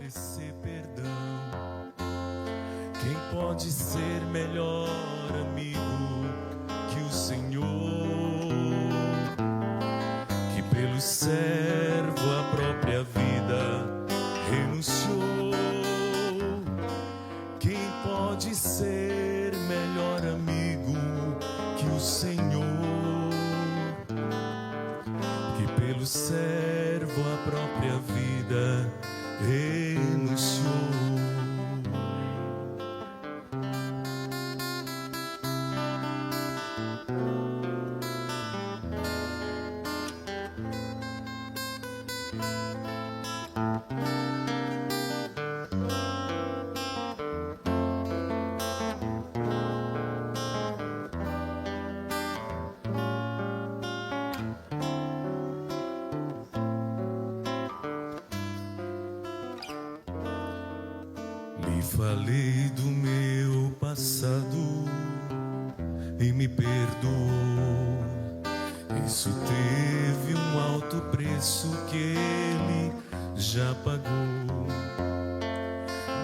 oferecer perdão. Quem pode ser melhor amigo que o Senhor, que pelo servo a própria vida renunciou? Quem pode ser melhor amigo que o Senhor, que pelo servo a própria vida renunciou? Lhe falei do meu passado e me perdoou. Isso teve um alto preço que ele já pagou.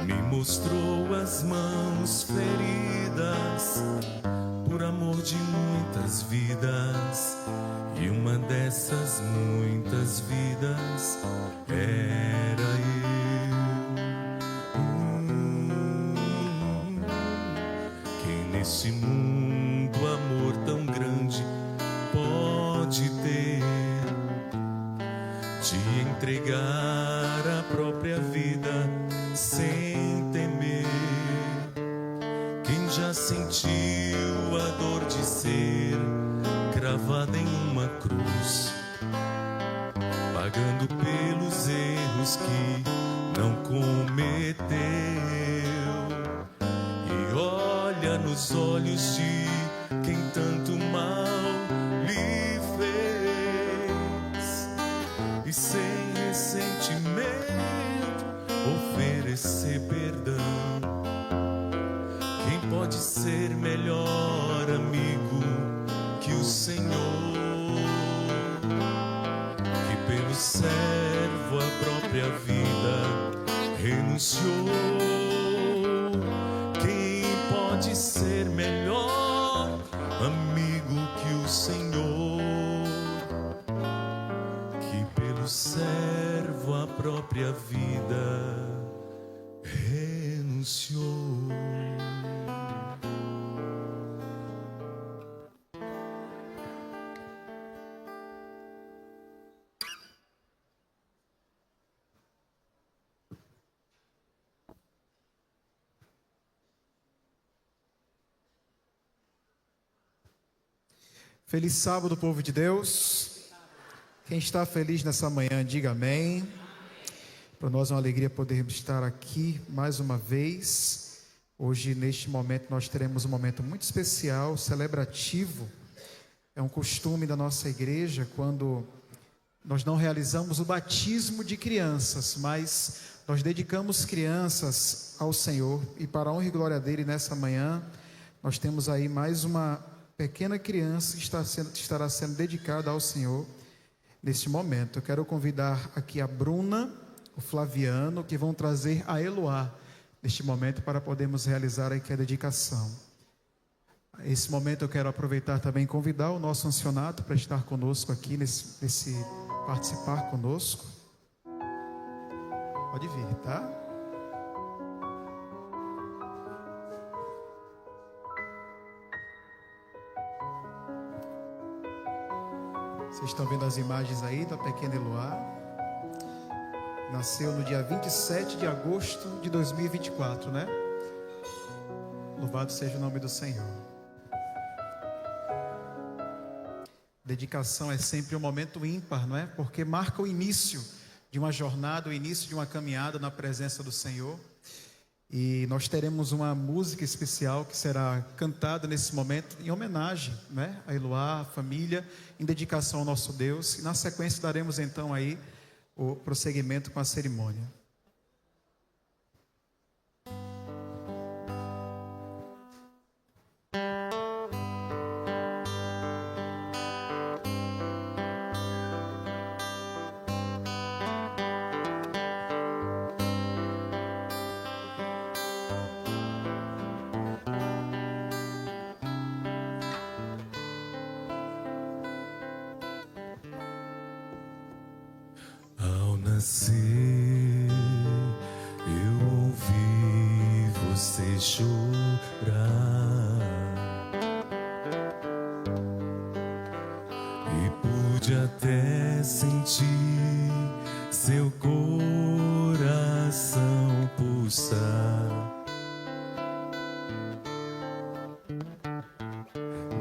Me mostrou as mãos feridas por amor de muitas vidas, e uma dessas muitas vidas era eu. Nesse mundo amor tão grande pode ter, de entregar a própria vida sem temer. Quem já sentiu a dor de ser cravada em uma cruz, pagando pelos erros que não cometeu, olha nos olhos de quem tanto mal lhe fez, e sem ressentimento oferecer perdão. Quem pode ser melhor amigo que o Senhor, que pelo servo a própria vida renunciou? Pode ser melhor amigo que o Senhor, que pelo servo a própria vida renunciou. Feliz sábado, povo de Deus. Quem está feliz nessa manhã, diga amém. Para nós é uma alegria podermos estar aqui mais uma vez. Hoje, neste momento, nós teremos um momento muito especial, celebrativo. É um costume da nossa igreja, quando nós não realizamos o batismo de crianças, mas nós dedicamos crianças ao Senhor. E para a honra e glória dele, nessa manhã, nós temos aí mais uma pequena criança que estará sendo dedicada ao Senhor neste momento. Eu quero convidar aqui a Bruna, o Flaviano, que vão trazer a Eloá neste momento para podermos realizar aqui a dedicação. Nesse momento eu quero aproveitar também e convidar o nosso ancianato para estar conosco aqui, participar conosco. Pode vir, tá? Vocês estão vendo as imagens aí da pequena Eloá. Nasceu no dia 27 de agosto de 2024, né? Louvado seja o nome do Senhor. Dedicação é sempre um momento ímpar, não é? Porque marca o início de uma jornada, o início de uma caminhada na presença do Senhor. E nós teremos uma música especial que será cantada nesse momento em homenagem, né, a Eloá, a família, em dedicação ao nosso Deus. E na sequência daremos então aí o prosseguimento com a cerimônia. nascer, eu ouvi você chorar e pude até sentir seu coração pulsar.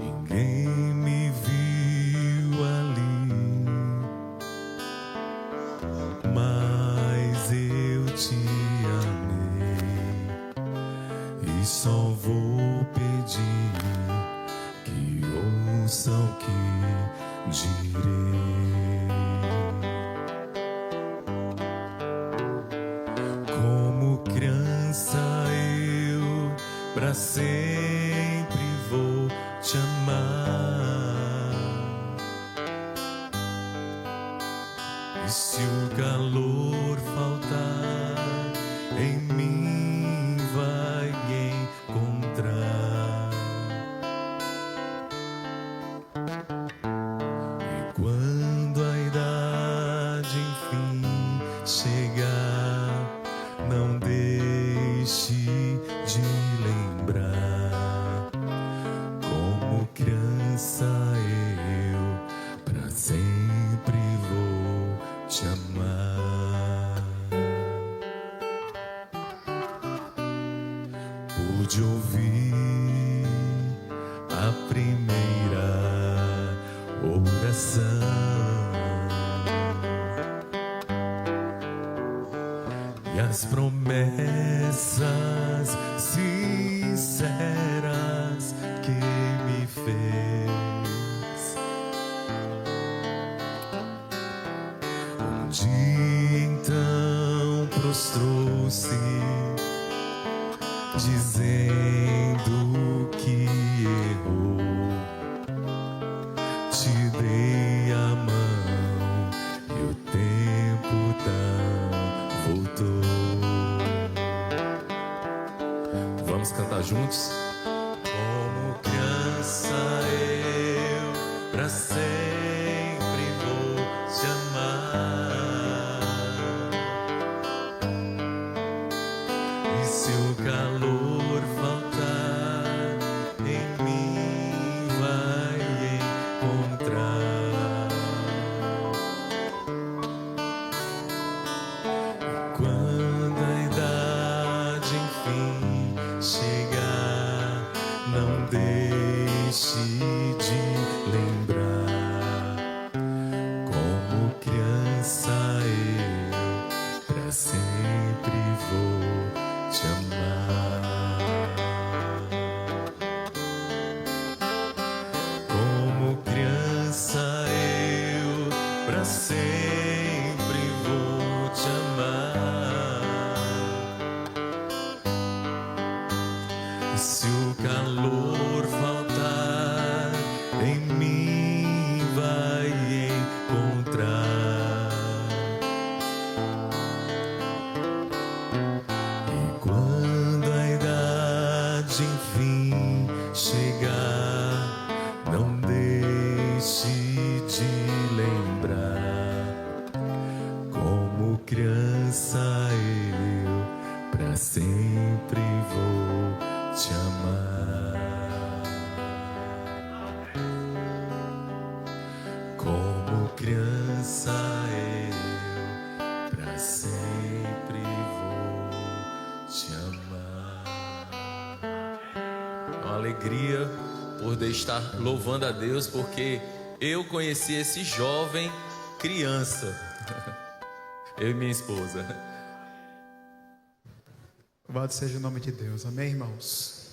Ninguém me viu ali, mas eu te amei e só vou pedir que ouçam o que direi. Como criança eu pra sempre vou te amar, e se o calor faltar, em mim vai encontrar. E quando a idade enfim chegar, não deixe de lembrar. Como criança eu pra sempre vou te amar. Pude ouvir a primeira oração e as promessas sinceras que me fez. Um dia então prostrou-se, dizendo que errou. Te dei a mão e o tempo não voltou. Vamos cantar juntos? Como criança eu pra sempre vou te amar, e se o calor faltar, em mim vai encontrar. E quando a idade enfim chegar, não deixe de lembrar. Como criança eu pra sempre vou te amar. Como criança eu pra sempre vou te amar, e se o calor faltar, em mim vai encontrar. E quando a idade enfim chegar, não deixe de lembrar. Como criança eu pra sempre vou te amar. Como criança eu pra sempre vou te amar. É uma alegria poder estar louvando a Deus, porque eu conheci esse jovem criança, eu e minha esposa. Louvado seja o nome de Deus, amém, irmãos?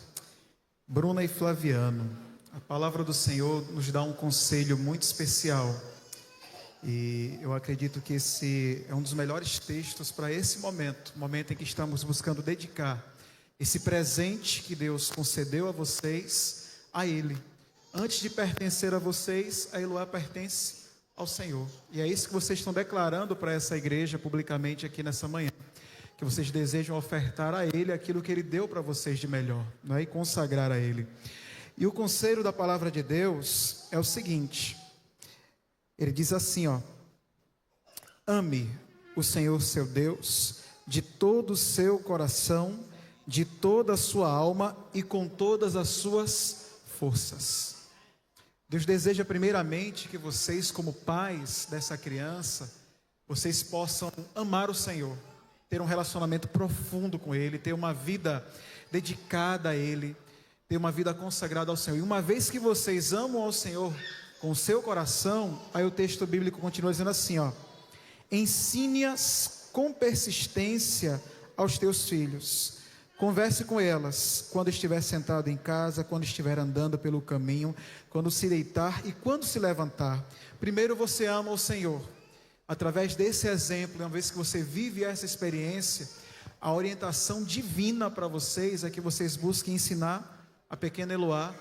Bruna e Flaviano, a palavra do Senhor nos dá um conselho muito especial, e eu acredito que esse é um dos melhores textos para esse momento, momento em que estamos buscando dedicar esse presente que Deus concedeu a vocês, a Ele. Antes de pertencer a vocês, a Eloá pertence ao Senhor, e é isso que vocês estão declarando para essa igreja publicamente aqui nessa manhã, que vocês desejam ofertar a Ele aquilo que Ele deu para vocês de melhor, não é? E consagrar a Ele. E o conselho da palavra de Deus é o seguinte, ele diz assim, ó: ame o Senhor seu Deus de todo o seu coração, de toda a sua alma e com todas as suas forças. Deus deseja primeiramente que vocês, como pais dessa criança, vocês possam amar o Senhor, ter um relacionamento profundo com Ele, ter uma vida dedicada a Ele, ter uma vida consagrada ao Senhor. E uma vez que vocês amam ao Senhor com o seu coração, aí o texto bíblico continua dizendo assim, ó: ensine-as com persistência aos teus filhos. Converse com elas quando estiver sentado em casa, quando estiver andando pelo caminho, quando se deitar e quando se levantar. Primeiro você ama o Senhor. Através desse exemplo, uma vez que você vive essa experiência, a orientação divina para vocês é que vocês busquem ensinar a pequena Eloá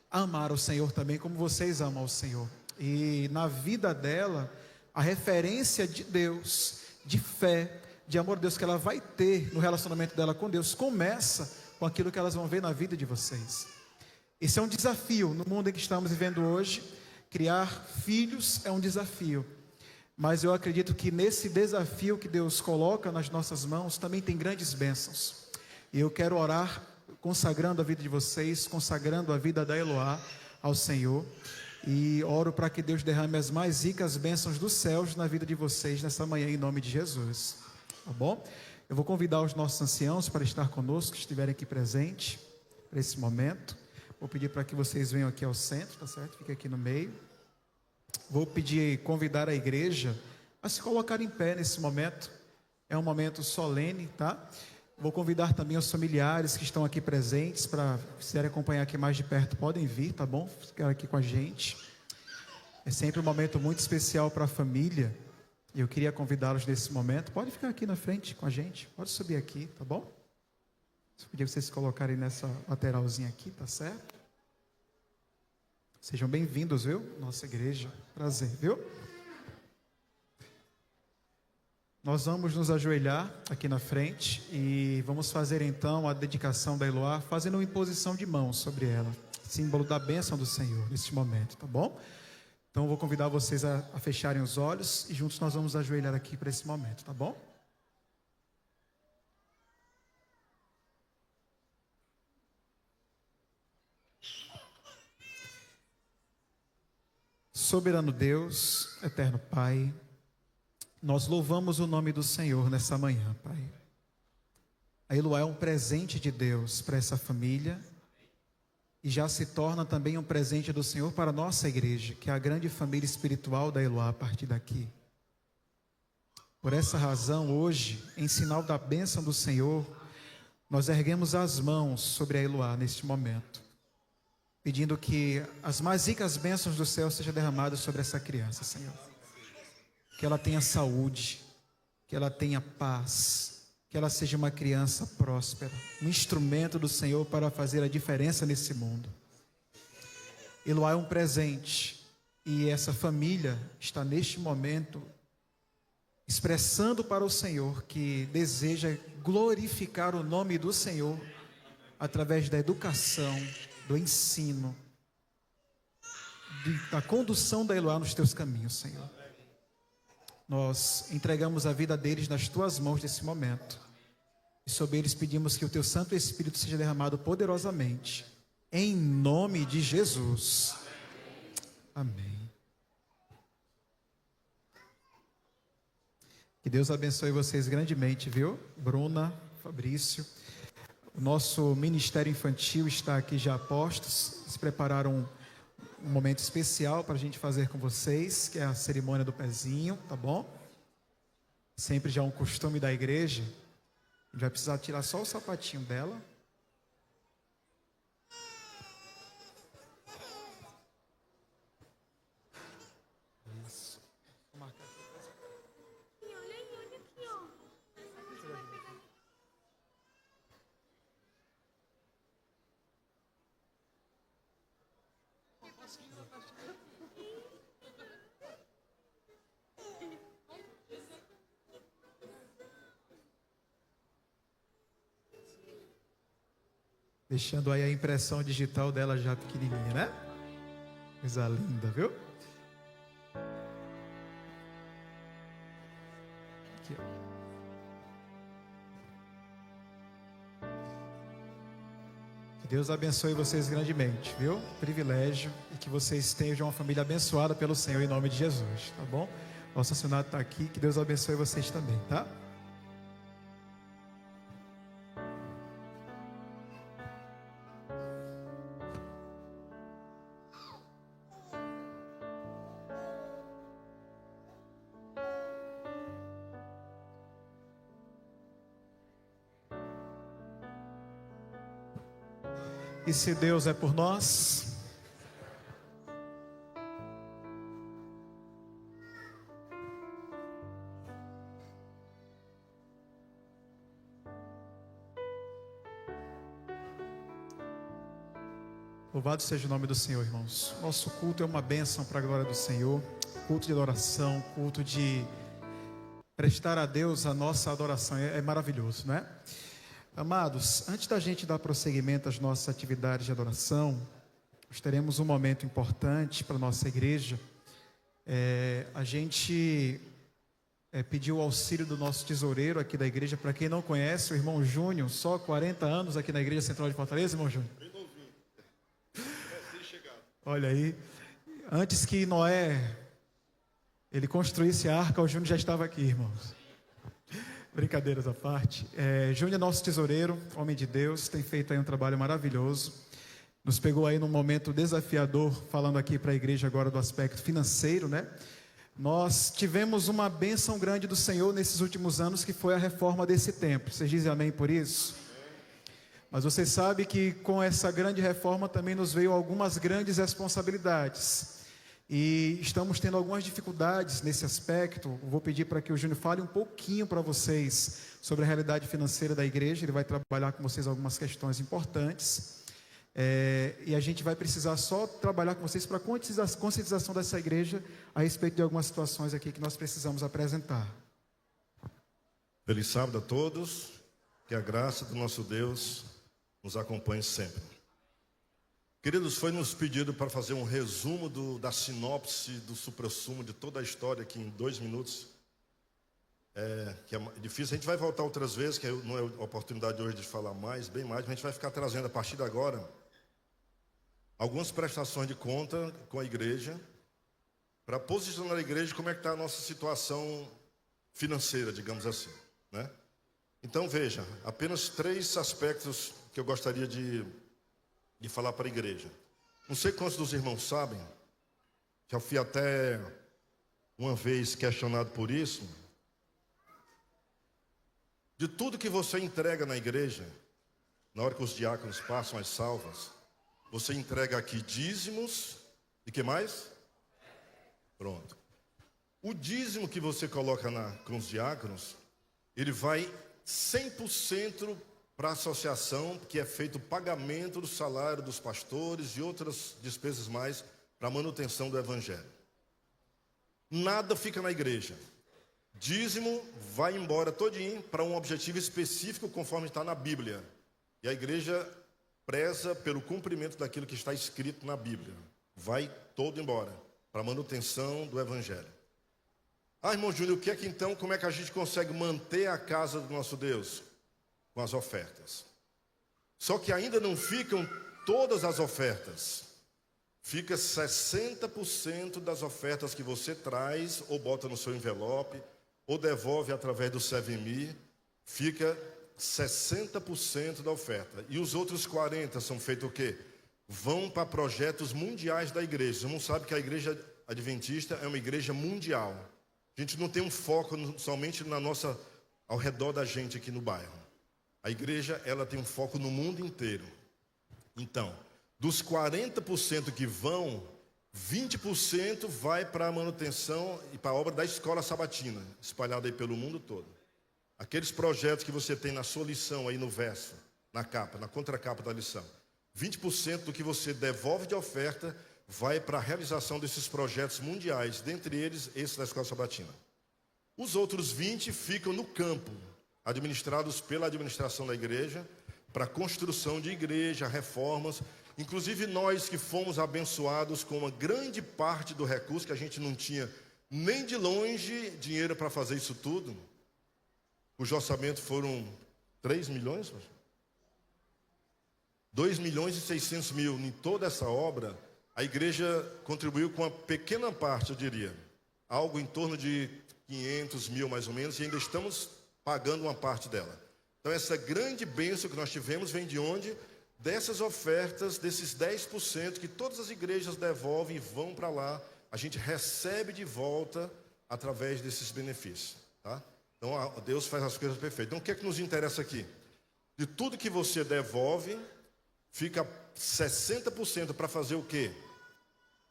a amar o Senhor também, como vocês amam o Senhor. E na vida dela, a referência de Deus, de fé, de amor a Deus que ela vai ter no relacionamento dela com Deus, começa com aquilo que elas vão ver na vida de vocês. Esse é um desafio no mundo em que estamos vivendo hoje. Criar filhos é um desafio, mas eu acredito que nesse desafio que Deus coloca nas nossas mãos, também tem grandes bênçãos. E eu quero orar, consagrando a vida de vocês, consagrando a vida da Eloá ao Senhor, e oro para que Deus derrame as mais ricas bênçãos dos céus na vida de vocês nessa manhã, em nome de Jesus. Tá bom? Eu vou convidar os nossos anciãos para estar conosco, que estiverem aqui presentes para esse momento. Vou pedir para que vocês venham aqui ao centro, tá certo? Fique aqui no meio. Vou convidar a igreja a se colocar em pé nesse momento. É um momento solene, tá? Vou convidar também os familiares que estão aqui presentes para, se quiserem acompanhar aqui mais de perto, podem vir, tá bom? Ficar aqui com a gente. É sempre um momento muito especial para a família. E eu queria convidá-los nesse momento. Pode ficar aqui na frente com a gente. Pode subir aqui, tá bom? Só pedir vocês se colocarem nessa lateralzinha aqui, tá certo? Sejam bem-vindos, viu? Nossa igreja. Prazer, viu? Nós vamos nos ajoelhar aqui na frente e vamos fazer então a dedicação da Eloá, fazendo uma imposição de mãos sobre ela, símbolo da bênção do Senhor neste momento, tá bom? Então eu vou convidar vocês a fecharem os olhos e juntos nós vamos ajoelhar aqui para esse momento, tá bom? Soberano Deus, eterno Pai, nós louvamos o nome do Senhor nessa manhã, Pai. A Eloá é um presente de Deus para essa família e já se torna também um presente do Senhor para a nossa igreja, que é a grande família espiritual da Eloá a partir daqui. Por essa razão, hoje, em sinal da bênção do Senhor, nós erguemos as mãos sobre a Eloá neste momento, pedindo que as mais ricas bênçãos do céu sejam derramadas sobre essa criança, Senhor. Que ela tenha saúde, que ela tenha paz, que ela seja uma criança próspera, um instrumento do Senhor para fazer a diferença nesse mundo. Eloá é um presente e essa família está neste momento expressando para o Senhor que deseja glorificar o nome do Senhor através da educação, do ensino, da condução da Eloá nos teus caminhos, Senhor. Nós entregamos a vida deles nas tuas mãos nesse momento. E sobre eles pedimos que o teu Santo Espírito seja derramado poderosamente. Em nome de Jesus. Amém. Que Deus abençoe vocês grandemente, viu? Bruna, Fabrício. O nosso ministério infantil está aqui já a postos. Eles prepararam um momento especial para a gente fazer com vocês, que é a cerimônia do pezinho, tá bom? Sempre já é um costume da igreja. A gente vai precisar tirar só o sapatinho dela. Isso. Vou marcar aqui. Deixando aí a impressão digital dela já pequenininha, né? Coisa linda, viu? Aqui, ó. Que Deus abençoe vocês grandemente, viu? Privilégio, e que vocês tenham uma família abençoada pelo Senhor em nome de Jesus, tá bom? Nosso acionado está aqui, que Deus abençoe vocês também, tá? E se Deus é por nós, louvado seja o nome do Senhor, irmãos. Nosso culto é uma bênção para a glória do Senhor. Culto de adoração, culto de prestar a Deus a nossa adoração. É maravilhoso, né? Amados, antes da gente dar prosseguimento às nossas atividades de adoração, nós teremos um momento importante para a nossa igreja. A gente pediu o auxílio do nosso tesoureiro aqui da igreja. Para quem não conhece, o irmão Júnior, só 40 anos aqui na Igreja Central de Fortaleza, irmão Júnior. Bem novinho. Olha aí, antes que Noé ele construísse a arca, o Júnior já estava aqui, irmãos. Brincadeiras à parte. Júnior é nosso tesoureiro, homem de Deus, tem feito aí um trabalho maravilhoso. Nos pegou aí num momento desafiador, falando aqui para a igreja agora do aspecto financeiro, né? Nós tivemos uma bênção grande do Senhor nesses últimos anos, que foi a reforma desse templo. Vocês dizem amém por isso? Mas você sabe que com essa grande reforma também nos veio algumas grandes responsabilidades. E estamos tendo algumas dificuldades nesse aspecto. Vou pedir para que o Júnior fale um pouquinho para vocês sobre a realidade financeira da igreja. Ele vai trabalhar com vocês algumas questões importantes. E a gente vai precisar só trabalhar com vocês para a conscientização dessa igreja a respeito de algumas situações aqui que nós precisamos apresentar. Feliz sábado a todos. Que a graça do nosso Deus nos acompanhe sempre. Queridos, foi nos pedido para fazer um resumo da sinopse, do suprassumo de toda a história aqui em 2 minutos. Que é difícil, a gente vai voltar outras vezes, que não é a oportunidade hoje de falar bem mais, mas a gente vai ficar trazendo a partir de agora algumas prestações de conta com a igreja, para posicionar a igreja como é que está a nossa situação financeira, digamos assim, né? Então veja, apenas 3 aspectos que eu gostaria de falar para a igreja. Não sei quantos dos irmãos sabem, já fui até uma vez questionado por isso. De tudo que você entrega na igreja, na hora que os diáconos passam as salvas, você entrega aqui dízimos e que mais? Pronto. O dízimo que você coloca com os diáconos, ele vai 100% para a associação, que é feito o pagamento do salário dos pastores e outras despesas mais para a manutenção do evangelho. Nada fica na igreja. Dízimo vai embora todinho para um objetivo específico conforme está na Bíblia. E a igreja preza pelo cumprimento daquilo que está escrito na Bíblia. Vai todo embora para a manutenção do evangelho. Irmão Júnior, como é que a gente consegue manter a casa do nosso Deus? Com as ofertas. Só que ainda não ficam todas as ofertas. Fica 60% das ofertas que você traz, ou bota no seu envelope, ou devolve através do SEVME, fica 60% da oferta. E os outros 40% são feitos o quê? Vão para projetos mundiais da igreja. Você não sabe que a igreja adventista é uma igreja mundial. A gente não tem um foco somente ao redor da gente aqui no bairro. A igreja, ela tem um foco no mundo inteiro. Então, dos 40% que vão, 20% vai para a manutenção e para a obra da escola sabatina, espalhada aí pelo mundo todo. Aqueles projetos que você tem na sua lição aí no verso, na capa, na contracapa da lição. 20% do que você devolve de oferta vai para a realização desses projetos mundiais, dentre eles esse da escola sabatina. Os outros 20% ficam no campo, administrados pela administração da igreja, para a construção de igreja, reformas. Inclusive nós que fomos abençoados com uma grande parte do recurso, que a gente não tinha nem de longe dinheiro para fazer isso tudo. cujo orçamento foram 3 milhões, 2.600.000 em toda essa obra, a igreja contribuiu com uma pequena parte, eu diria, algo em torno de 500 mil mais ou menos, e ainda estamos pagando uma parte dela. Então essa grande bênção que nós tivemos vem de onde? Dessas ofertas, desses 10% que todas as igrejas devolvem e vão para lá, a gente recebe de volta através desses benefícios, tá? Então Deus faz as coisas perfeitas. Então o que é que nos interessa aqui? De tudo que você devolve, fica 60% para fazer o quê?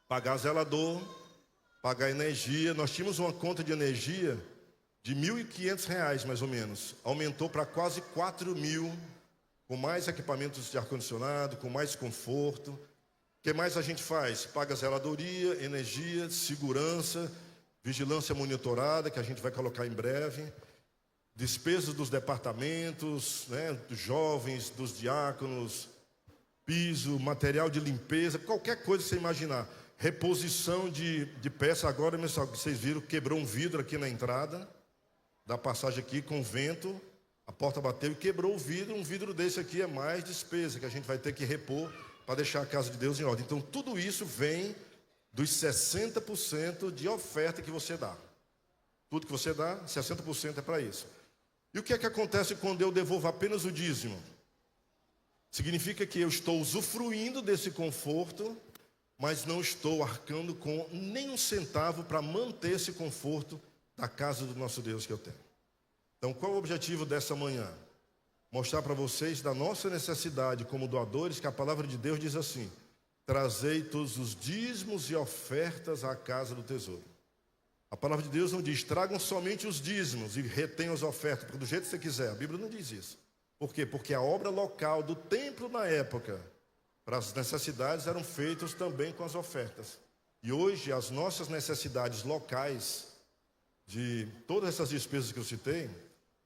Pagar zelador, pagar energia. Nós tínhamos uma conta de energia de R$ 1.500 mais ou menos. Aumentou para quase 4.000, com mais equipamentos de ar-condicionado, com mais conforto. O que mais a gente faz? Paga zeladoria, energia, segurança, vigilância monitorada, que a gente vai colocar em breve. Despesas dos departamentos, né, dos jovens, dos diáconos, piso, material de limpeza, qualquer coisa que você imaginar. Reposição de peça. Agora, vocês viram, quebrou um vidro aqui na entrada da passagem aqui com vento, a porta bateu e quebrou o vidro. Um vidro desse aqui é mais despesa que a gente vai ter que repor para deixar a casa de Deus em ordem. Então tudo isso vem dos 60% de oferta que você dá. Tudo que você dá, 60% é para isso. E o que é que acontece quando eu devolvo apenas o dízimo? Significa que eu estou usufruindo desse conforto, mas não estou arcando com nem um centavo para manter esse conforto da casa do nosso Deus que eu tenho. Então, qual é o objetivo dessa manhã? Mostrar para vocês da nossa necessidade como doadores, que a palavra de Deus diz assim: trazei todos os dízimos e ofertas à casa do tesouro. A palavra de Deus não diz, tragam somente os dízimos e retenham as ofertas, porque do jeito que você quiser. A Bíblia não diz isso. Por quê? Porque a obra local do templo na época, para as necessidades, eram feitas também com as ofertas. E hoje as nossas necessidades locais, de todas essas despesas que eu citei,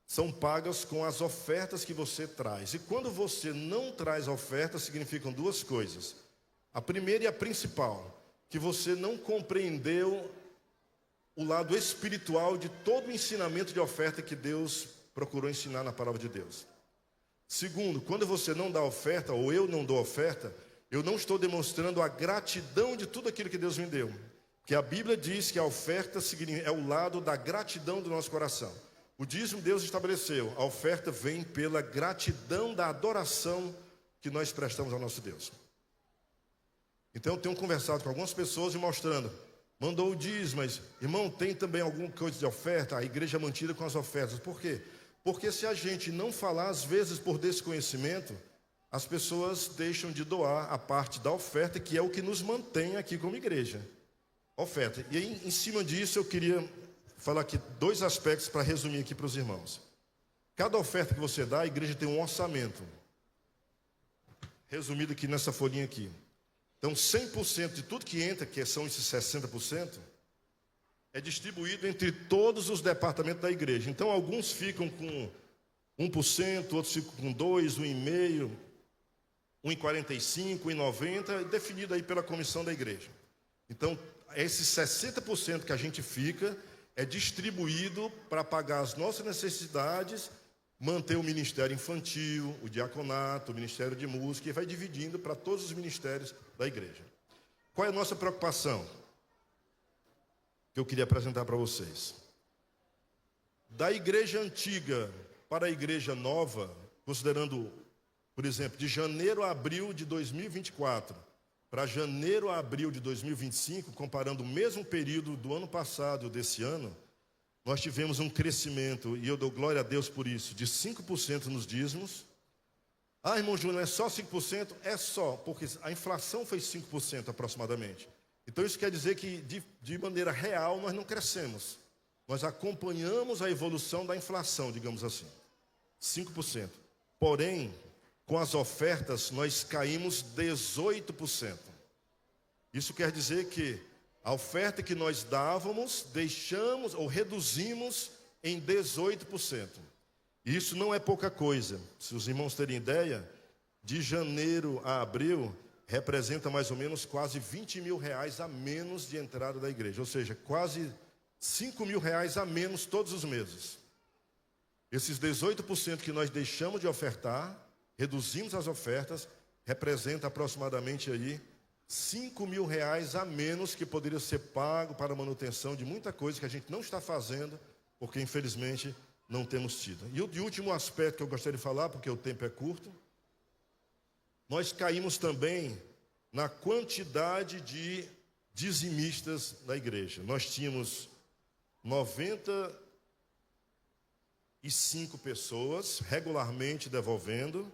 são pagas com as ofertas que você traz. E quando você não traz ofertas, significam duas coisas. A primeira e a principal, que você não compreendeu o lado espiritual de todo o ensinamento de oferta que Deus procurou ensinar na palavra de Deus. Segundo, quando você não dá oferta, ou eu não dou oferta, eu não estou demonstrando a gratidão de tudo aquilo que Deus me deu. Porque a Bíblia diz que a oferta é o lado da gratidão do nosso coração. O dízimo Deus estabeleceu, a oferta vem pela gratidão da adoração que nós prestamos ao nosso Deus. Então eu tenho conversado com algumas pessoas e mostrando, mandou o dízimo, mas irmão, tem também alguma coisa de oferta? A igreja é mantida com as ofertas. Por quê? Porque se a gente não falar, às vezes por desconhecimento, as pessoas deixam de doar a parte da oferta, que é o que nos mantém aqui como igreja. Oferta. E aí, em cima disso, eu queria falar aqui dois aspectos para resumir aqui para os irmãos. Cada oferta que você dá, a igreja tem um orçamento. Resumido aqui nessa folhinha aqui. Então, 100% de tudo que entra, que são esses 60%, é distribuído entre todos os departamentos da igreja. Então, alguns ficam com 1%, outros ficam com 2%, 1,5%, 1,45%, 1,90%, definido aí pela comissão da igreja. Então, esses 60% que a gente fica é distribuído para pagar as nossas necessidades, manter o ministério infantil, o diaconato, o ministério de música, e vai dividindo para todos os ministérios da igreja. Qual é a nossa preocupação? Que eu queria apresentar para vocês. Da igreja antiga para a igreja nova, considerando, por exemplo, de janeiro a abril de 2024, para janeiro a abril de 2025, comparando o mesmo período do ano passado e desse ano, nós tivemos um crescimento, e eu dou glória a Deus por isso, de 5% nos dízimos. Ah, irmão Júnior, é só 5%? É só, porque a inflação foi 5% aproximadamente. Então isso quer dizer que de maneira real nós não crescemos. Nós acompanhamos a evolução da inflação, digamos assim. 5%. Porém, com as ofertas nós caímos 18%. Isso quer dizer que a oferta que nós dávamos, deixamos ou reduzimos em 18%. E isso não é pouca coisa. Se os irmãos terem ideia, de janeiro a abril, representa mais ou menos quase R$20 mil a menos de entrada da igreja. Ou seja, quase R$5 mil a menos todos os meses. Esses 18% que nós deixamos de ofertar, reduzimos as ofertas, representa aproximadamente aí R$ 5.000 a menos que poderia ser pago para a manutenção de muita coisa que a gente não está fazendo, porque infelizmente não temos tido. E o último aspecto que eu gostaria de falar, porque o tempo é curto, nós caímos também na quantidade de dizimistas da igreja. Nós tínhamos 95 pessoas regularmente devolvendo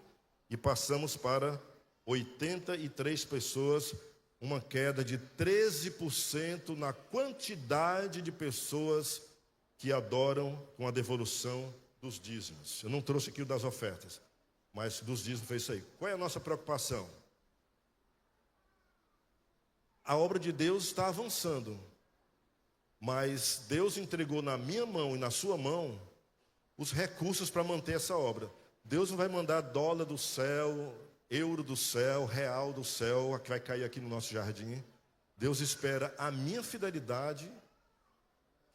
e passamos para 83 pessoas, uma queda de 13% na quantidade de pessoas que adoram com a devolução dos dízimos. Eu não trouxe aqui o das ofertas, mas dos dízimos foi isso aí. Qual é a nossa preocupação? A obra de Deus está avançando, mas Deus entregou na minha mão e na sua mão os recursos para manter essa obra. Deus não vai mandar dólar do céu, euro do céu, real do céu, que vai cair aqui no nosso jardim. Deus espera a minha fidelidade,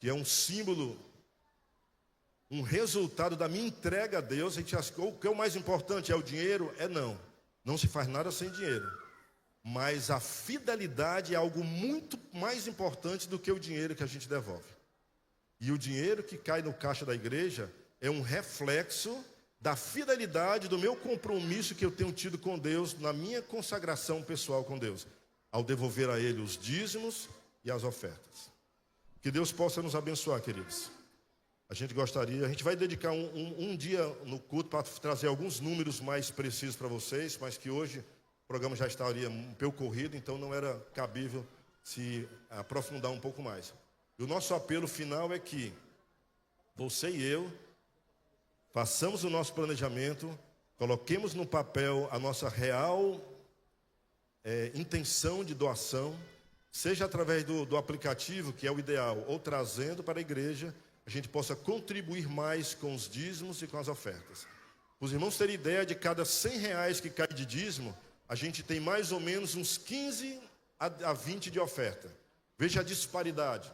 que é um símbolo, um resultado da minha entrega a Deus. A gente acha que o que é o mais importante é o dinheiro? Não se faz nada sem dinheiro. Mas a fidelidade é algo muito mais importante do que o dinheiro que a gente devolve. E o dinheiro que cai no caixa da igreja é um reflexo da fidelidade, do meu compromisso que eu tenho tido com Deus, na minha consagração pessoal com Deus, ao devolver a Ele os dízimos e as ofertas. Que Deus possa nos abençoar, queridos. A gente vai dedicar um dia no culto para trazer alguns números mais precisos para vocês, mas que hoje o programa já estaria um pouco corrido, então não era cabível se aprofundar um pouco mais. E o nosso apelo final é que você e eu façamos o nosso planejamento, coloquemos no papel a nossa real intenção de doação, seja através do aplicativo, que é o ideal, ou trazendo para a igreja, a gente possa contribuir mais com os dízimos e com as ofertas. Os irmãos terem ideia, de cada R$100 que cai de dízimo, a gente tem mais ou menos uns 15 a 20 de oferta. Veja a disparidade.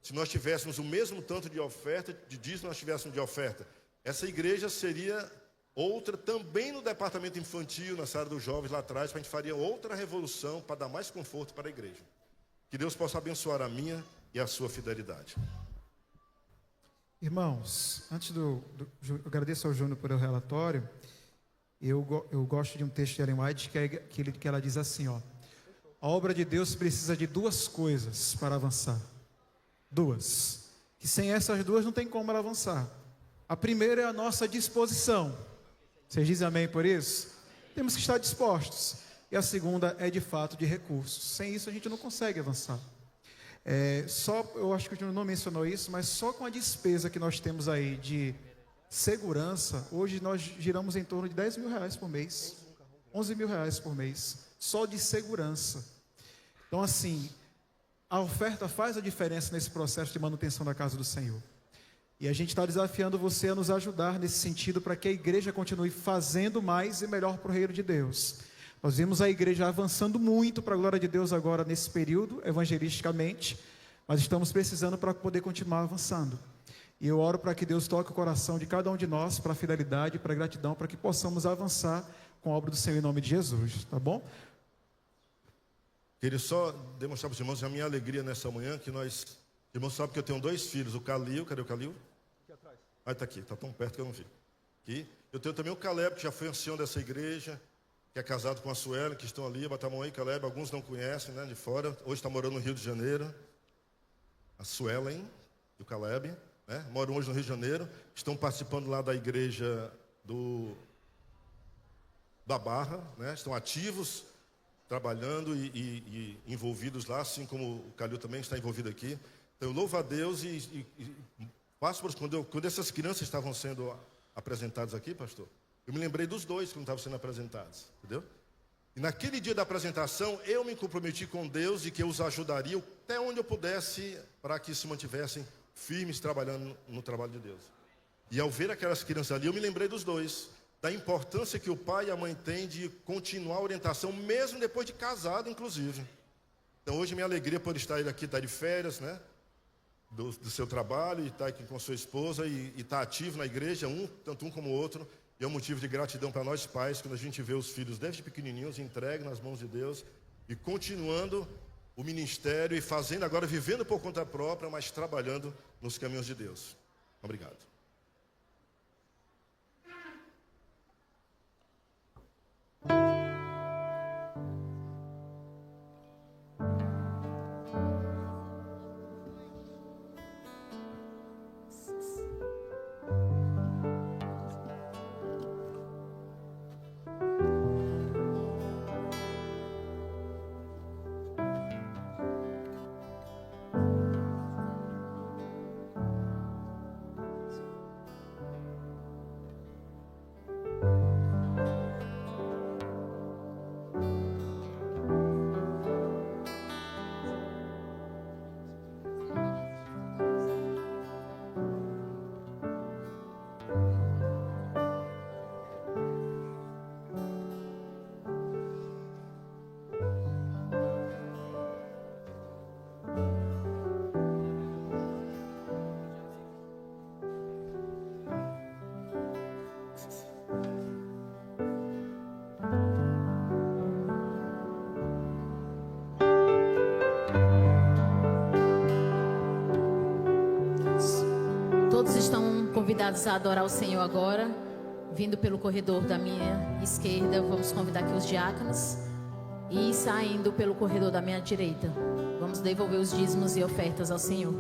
Se nós tivéssemos o mesmo tanto de oferta, de dízimo nós tivéssemos de oferta, essa igreja seria outra, também no departamento infantil, na sala dos jovens lá atrás, a gente faria outra revolução para dar mais conforto para a igreja. Que Deus possa abençoar a minha e a sua fidelidade. Irmãos, antes eu agradeço ao Júnior por o relatório. Eu gosto de um texto de Ellen White que ela diz assim, ó: a obra de Deus precisa de duas coisas para avançar. Duas. Que sem essas duas não tem como ela avançar. A primeira é a nossa disposição. Vocês dizem amém por isso? Temos que estar dispostos. E a segunda é de fato de recursos. Sem isso a gente não consegue avançar. Eu acho que o Júnior não mencionou isso, mas só com a despesa que nós temos aí de segurança, hoje nós giramos em torno de R$10.000 por mês, R$11.000 por mês, só de segurança. Então assim, a oferta faz a diferença nesse processo de manutenção da casa do Senhor. E a gente está desafiando você a nos ajudar nesse sentido, para que a igreja continue fazendo mais e melhor para o reino de Deus. Nós vimos a igreja avançando muito para a glória de Deus agora nesse período, evangelisticamente, mas estamos precisando para poder continuar avançando. E eu oro para que Deus toque o coração de cada um de nós, para a fidelidade, para a gratidão, para que possamos avançar com a obra do Senhor em nome de Jesus, tá bom? Queria só demonstrar para os irmãos a minha alegria nessa manhã, que os irmãos sabem que eu tenho 2 filhos, o Calil, cadê o Calil? Aqui atrás. Está aqui, está tão perto que eu não vi. Aqui. Eu tenho também o Caleb, que já foi ancião dessa igreja, que é casado com a Suelen, que estão ali, bata a mão aí, Caleb, alguns não conhecem, né, de fora, hoje está morando no Rio de Janeiro. A Suelen e o Caleb, né, moram hoje no Rio de Janeiro, estão participando lá da igreja da Barra, né, estão ativos, trabalhando e envolvidos lá, assim como o Calil também está envolvido aqui. Então eu louvo a Deus e passo por quando essas crianças estavam sendo apresentadas aqui, pastor, eu me lembrei dos 2 que não estavam sendo apresentados, entendeu? E naquele dia da apresentação, eu me comprometi com Deus de que eu os ajudaria até onde eu pudesse, para que se mantivessem firmes trabalhando no trabalho de Deus. E ao ver aquelas crianças ali, eu me lembrei dos 2, da importância que o pai e a mãe têm de continuar a orientação, mesmo depois de casado, inclusive. Então hoje minha alegria por estar aqui, estar de férias, né? do seu trabalho e está aqui com sua esposa e está ativo na igreja, tanto um como o outro. E é um motivo de gratidão para nós pais, quando a gente vê os filhos desde pequenininhos entregues nas mãos de Deus e continuando o ministério e fazendo agora, vivendo por conta própria, mas trabalhando nos caminhos de Deus. Obrigado. Todos estão convidados a adorar o Senhor agora. Vindo pelo corredor da minha esquerda, vamos convidar aqui os diáconos. E saindo pelo corredor da minha direita, vamos devolver os dízimos e ofertas ao Senhor.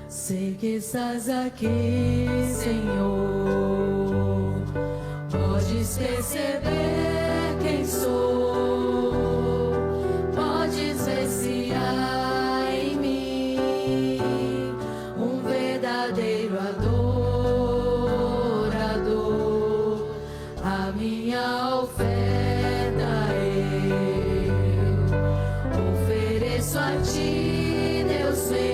Sei que estás aqui, Senhor. Podes perceber quem sou. Podes ver se há em mim um verdadeiro adorador. A minha oferta eu ofereço a ti, Deus meu.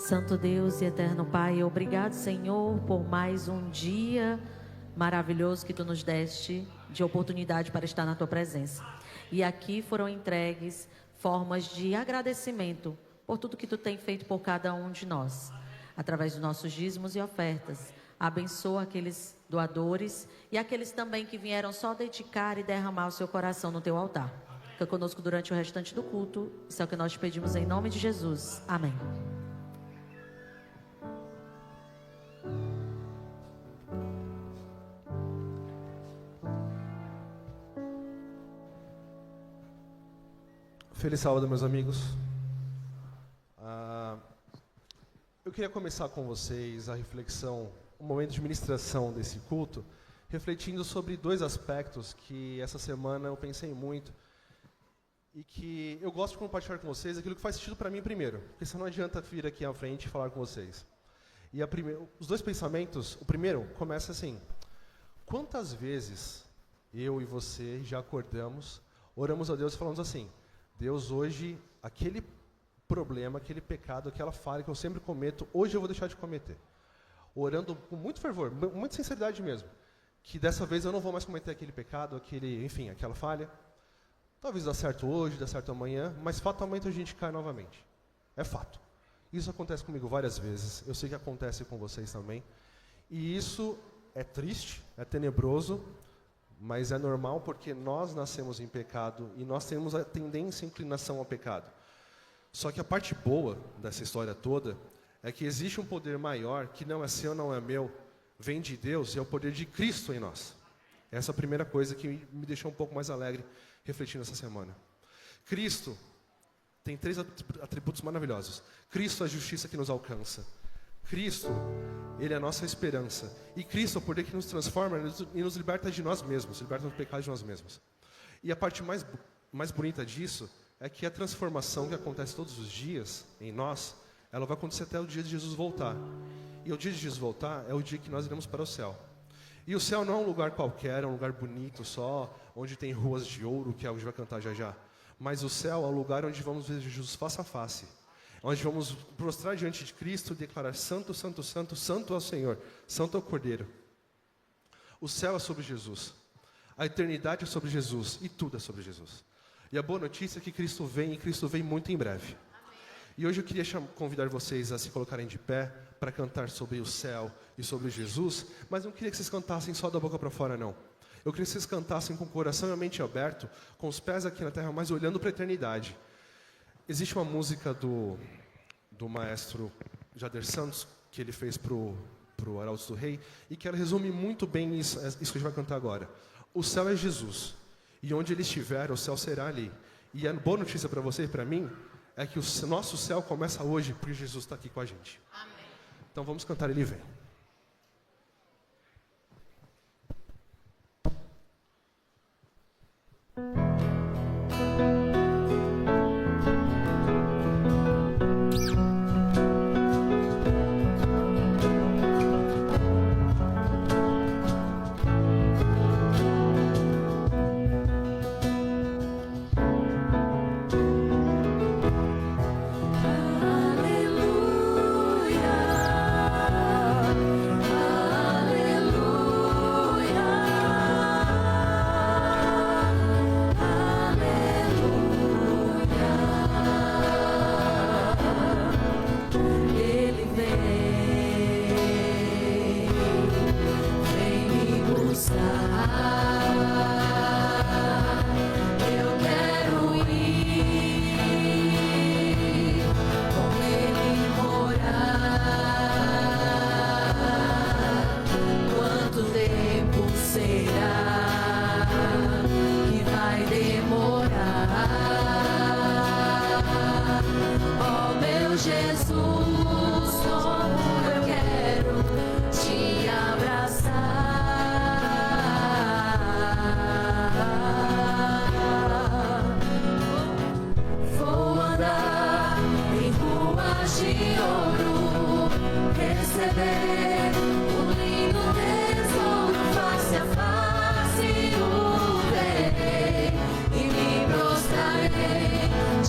Santo Deus e eterno Pai, obrigado, Senhor, por mais um dia maravilhoso que Tu nos deste de oportunidade para estar na Tua presença. E aqui foram entregues formas de agradecimento por tudo que Tu tem feito por cada um de nós, através dos nossos dízimos e ofertas. Abençoa aqueles doadores e aqueles também que vieram só dedicar e derramar o seu coração no Teu altar. Fica conosco durante o restante do culto. Isso é o que nós te pedimos em nome de Jesus. Amém. Feliz sábado, meus amigos. Eu queria começar com vocês a reflexão, um momento de ministração desse culto, refletindo sobre dois aspectos que essa semana eu pensei muito e que eu gosto de compartilhar com vocês aquilo que faz sentido para mim primeiro, porque senão não adianta vir aqui à frente e falar com vocês. E os dois pensamentos, o primeiro começa assim: quantas vezes eu e você já acordamos, oramos a Deus e falamos assim: Deus, hoje, aquele problema, aquele pecado, aquela falha que eu sempre cometo, hoje eu vou deixar de cometer. Orando com muito fervor, muita sinceridade mesmo, que dessa vez eu não vou mais cometer aquele pecado, enfim, aquela falha. Talvez dá certo hoje, dá certo amanhã, mas fatalmente a gente cai novamente. É fato. Isso acontece comigo várias vezes, eu sei que acontece com vocês também. E isso é triste, é tenebroso, mas é normal porque nós nascemos em pecado e nós temos a tendência e inclinação ao pecado. Só que a parte boa dessa história toda é que existe um poder maior que não é seu, não é meu, vem de Deus e é o poder de Cristo em nós. Essa é a primeira coisa que me deixou um pouco mais alegre refletindo essa semana. Cristo tem 3 atributos maravilhosos. Cristo é a justiça que nos alcança. Cristo, Ele é a nossa esperança. E Cristo é o poder que nos transforma e nos liberta de nós mesmos, liberta do pecado de nós mesmos. E a parte mais bonita disso é que a transformação que acontece todos os dias em nós, ela vai acontecer até o dia de Jesus voltar. E o dia de Jesus voltar é o dia que nós iremos para o céu. E o céu não é um lugar qualquer, é um lugar bonito só, onde tem ruas de ouro, que é o que a gente vai cantar já já. Mas o céu é o lugar onde vamos ver Jesus face a face. Onde vamos prostrar diante de Cristo e declarar: Santo, Santo, Santo, Santo é o Senhor, Santo é o Cordeiro. O céu é sobre Jesus, a eternidade é sobre Jesus e tudo é sobre Jesus. E a boa notícia é que Cristo vem, e Cristo vem muito em breve. Amém. E hoje eu queria convidar vocês a se colocarem de pé para cantar sobre o céu e sobre Jesus, mas não queria que vocês cantassem só da boca para fora, não. Eu queria que vocês cantassem com o coração e a mente aberto, com os pés aqui na terra, mas olhando para a eternidade. Existe uma música do maestro Jader Santos, que ele fez pro Arautos do Rei, e que ela resume muito bem isso que a gente vai cantar agora. O céu é Jesus, e onde Ele estiver, o céu será ali. E a boa notícia para você e para mim é que o nosso céu começa hoje, porque Jesus está aqui com a gente. Amém. Então vamos cantar Ele Vem.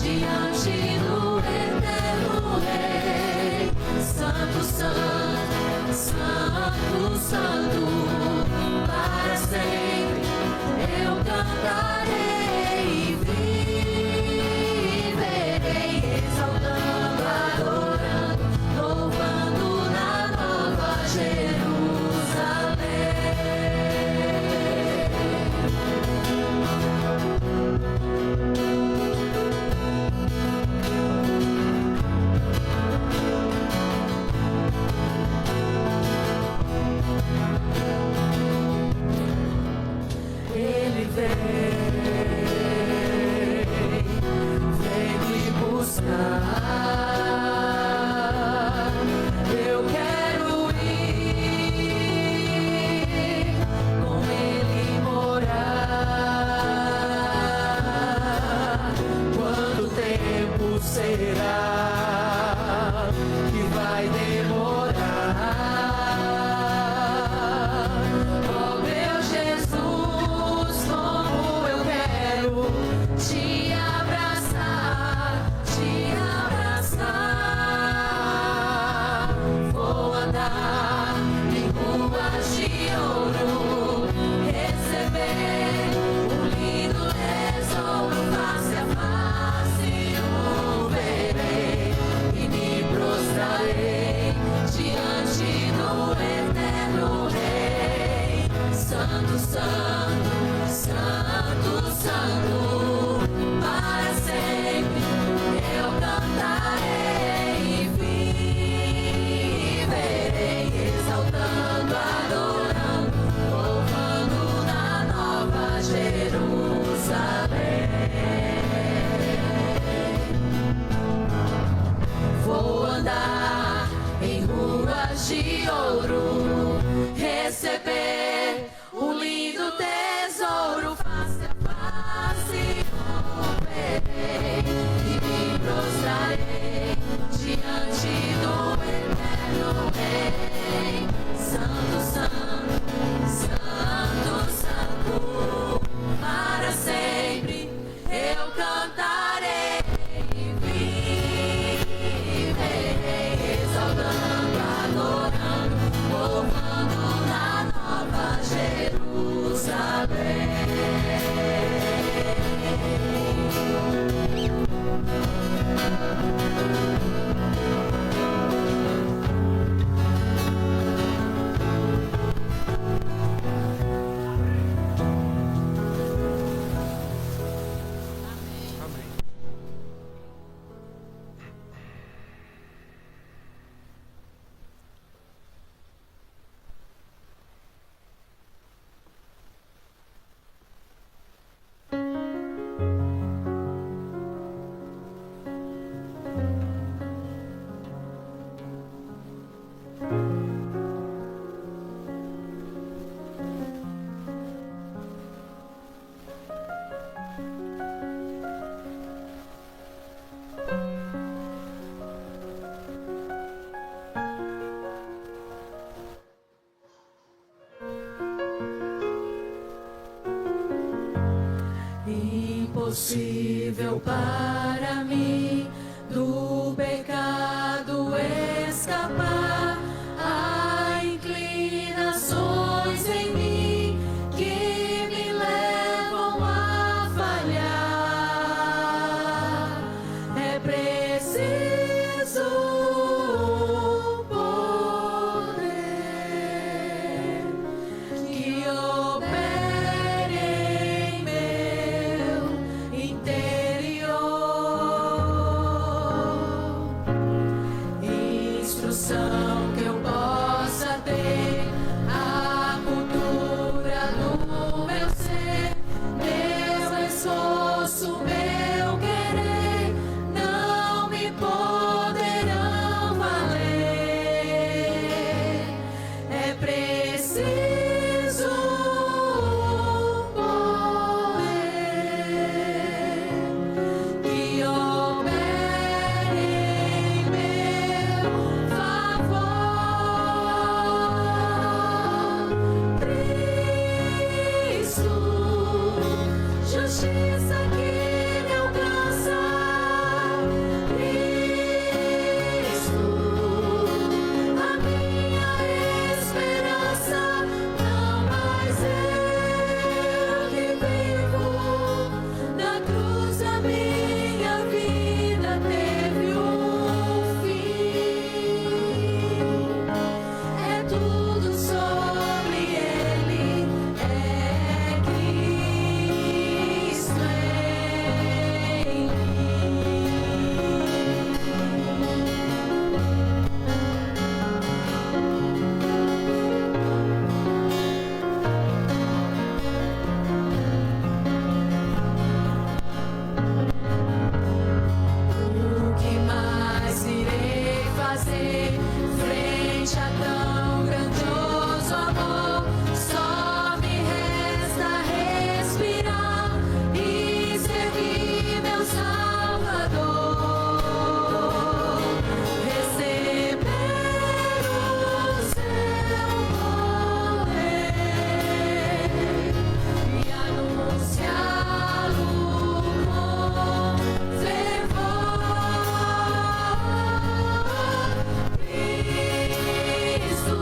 Diante do eterno Rei. Santo, Santo, Santo, Santo, para sempre eu cantarei e viverei, exaltando, adorando, louvando na Nova Jerusalém. Vou andar em ruas de ouro, receber um lindo tesouro, face a face romperei e me prostrarei diante do eterno Rei. Santo, Santo, Santo, Santo, para sempre eu cantarei e viverei, exaltando, adorando, louvando na Nova Jerusalém. Impossível para mim do pecado escapar. Há inclinações em mim que me levam a falhar. É preciso poder que opere em meu interior. Instrução que eu possa ter a cultura do meu ser, meu esforço, meu querer não me poderão valer. É preciso poder que opere em meu favor. Cristo, justiça que me alcança. Cristo, a minha esperança. Não mais eu que vivo, na cruz a minha vida teve um fim. É tudo sobre Ele, é Cristo em mim. O que mais irei fazer frente a tão grandioso amor? Só me resta respirar e servir meu Salvador, receber o seu poder e anunciá-lo com fervor. Cristo,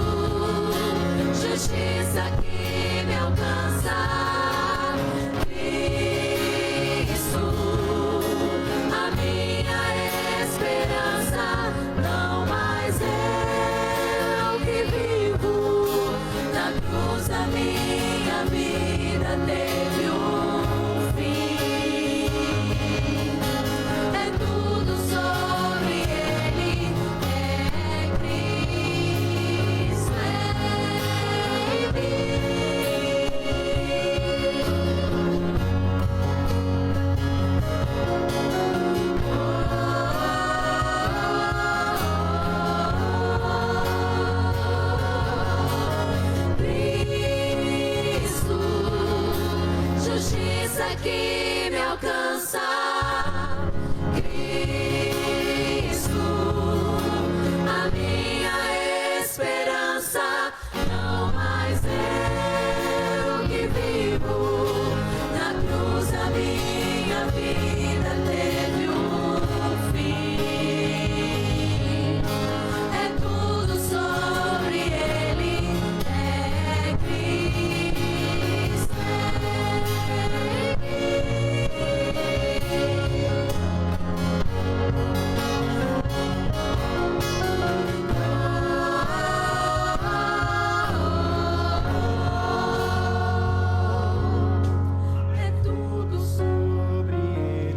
justiça que me alcança. Cristo, a minha esperança. Não mais eu que vivo, na cruz a minha vida teve um fim. É tudo sobre Ele, é Cristo em mim. Cristo, justiça que me alcança. Cristo, a minha esperança. Não mais eu que vivo, na cruz a minha vida teve um fim. É tudo sobre Ele, é Cristo em mim. É tudo sobre Ele,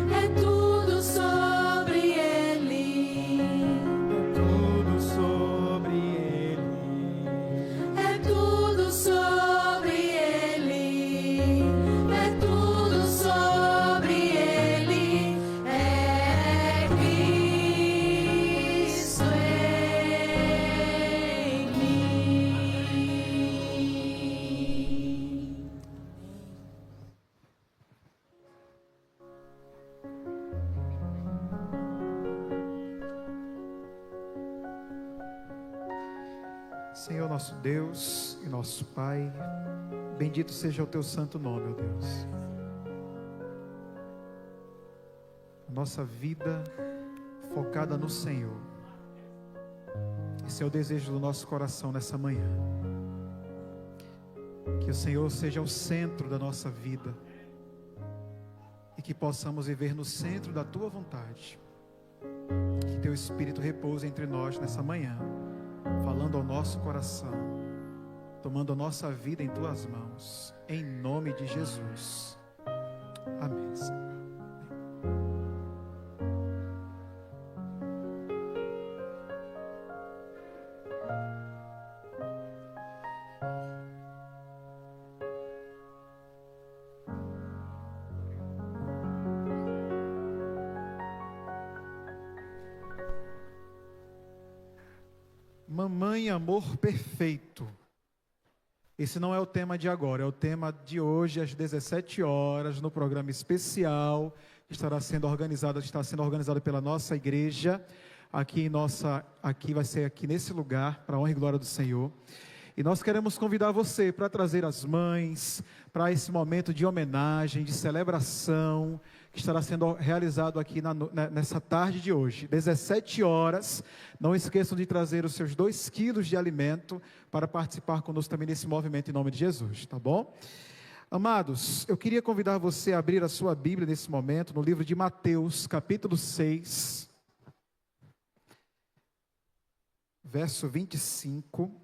é tudo sobre Ele. Tudo sobre Ele. É tudo sobre Ele, é tudo sobre Ele, é Cristo em mim. Senhor nosso Deus e nosso Pai, bendito seja o teu santo nome, ó Deus. A nossa vida focada no Senhor. Esse é o desejo do nosso coração nessa manhã. Que o Senhor seja o centro da nossa vida e que possamos viver no centro da tua vontade. Que teu Espírito repouse entre nós nessa manhã, falando ao nosso coração, tomando a nossa vida em tuas mãos, em nome de Jesus. Amém. Mamãe, amor perfeito. Esse não é o tema de agora, é o tema de hoje às 17 horas, no programa especial que está sendo organizado pela nossa igreja. Aqui vai ser aqui nesse lugar, para a honra e glória do Senhor. E nós queremos convidar você para trazer as mães, para esse momento de homenagem, de celebração, que estará sendo realizado aqui nessa tarde de hoje, 17 horas. Não esqueçam de trazer os seus 2 quilos de alimento para participar conosco também nesse movimento em nome de Jesus, tá bom? Amados, eu queria convidar você a abrir a sua Bíblia nesse momento, no livro de Mateus, capítulo 6, verso 25.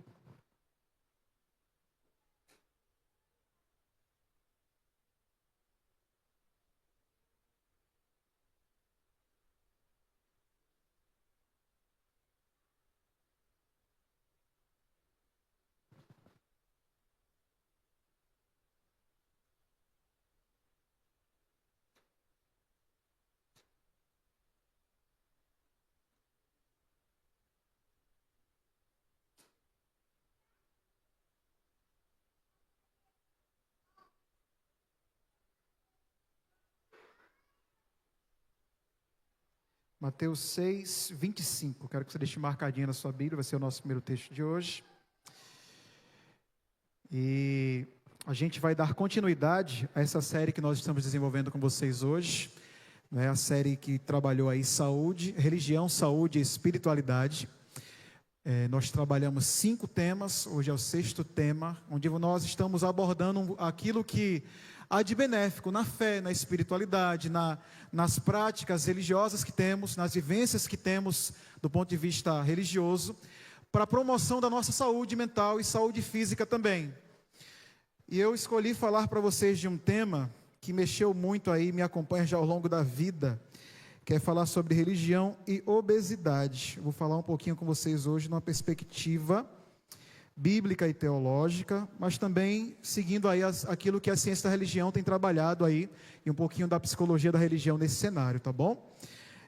Mateus 6, 25. Quero que você deixe marcadinho na sua Bíblia, vai ser o nosso primeiro texto de hoje. E a gente vai dar continuidade a essa série que nós estamos desenvolvendo com vocês hoje. Né? A série que trabalhou aí saúde, religião, saúde e espiritualidade. Nós trabalhamos 5 temas, hoje é o 6º tema, onde nós estamos abordando aquilo que há de benéfico na fé, na espiritualidade, nas práticas religiosas que temos, nas vivências que temos do ponto de vista religioso, para a promoção da nossa saúde mental e saúde física também. E eu escolhi falar para vocês de um tema que mexeu muito aí, me acompanha já ao longo da vida, que é falar sobre religião e obesidade. Eu vou falar um pouquinho com vocês hoje numa perspectiva bíblica e teológica, mas também seguindo aí aquilo que a ciência da religião tem trabalhado aí, e um pouquinho da psicologia da religião nesse cenário, tá bom?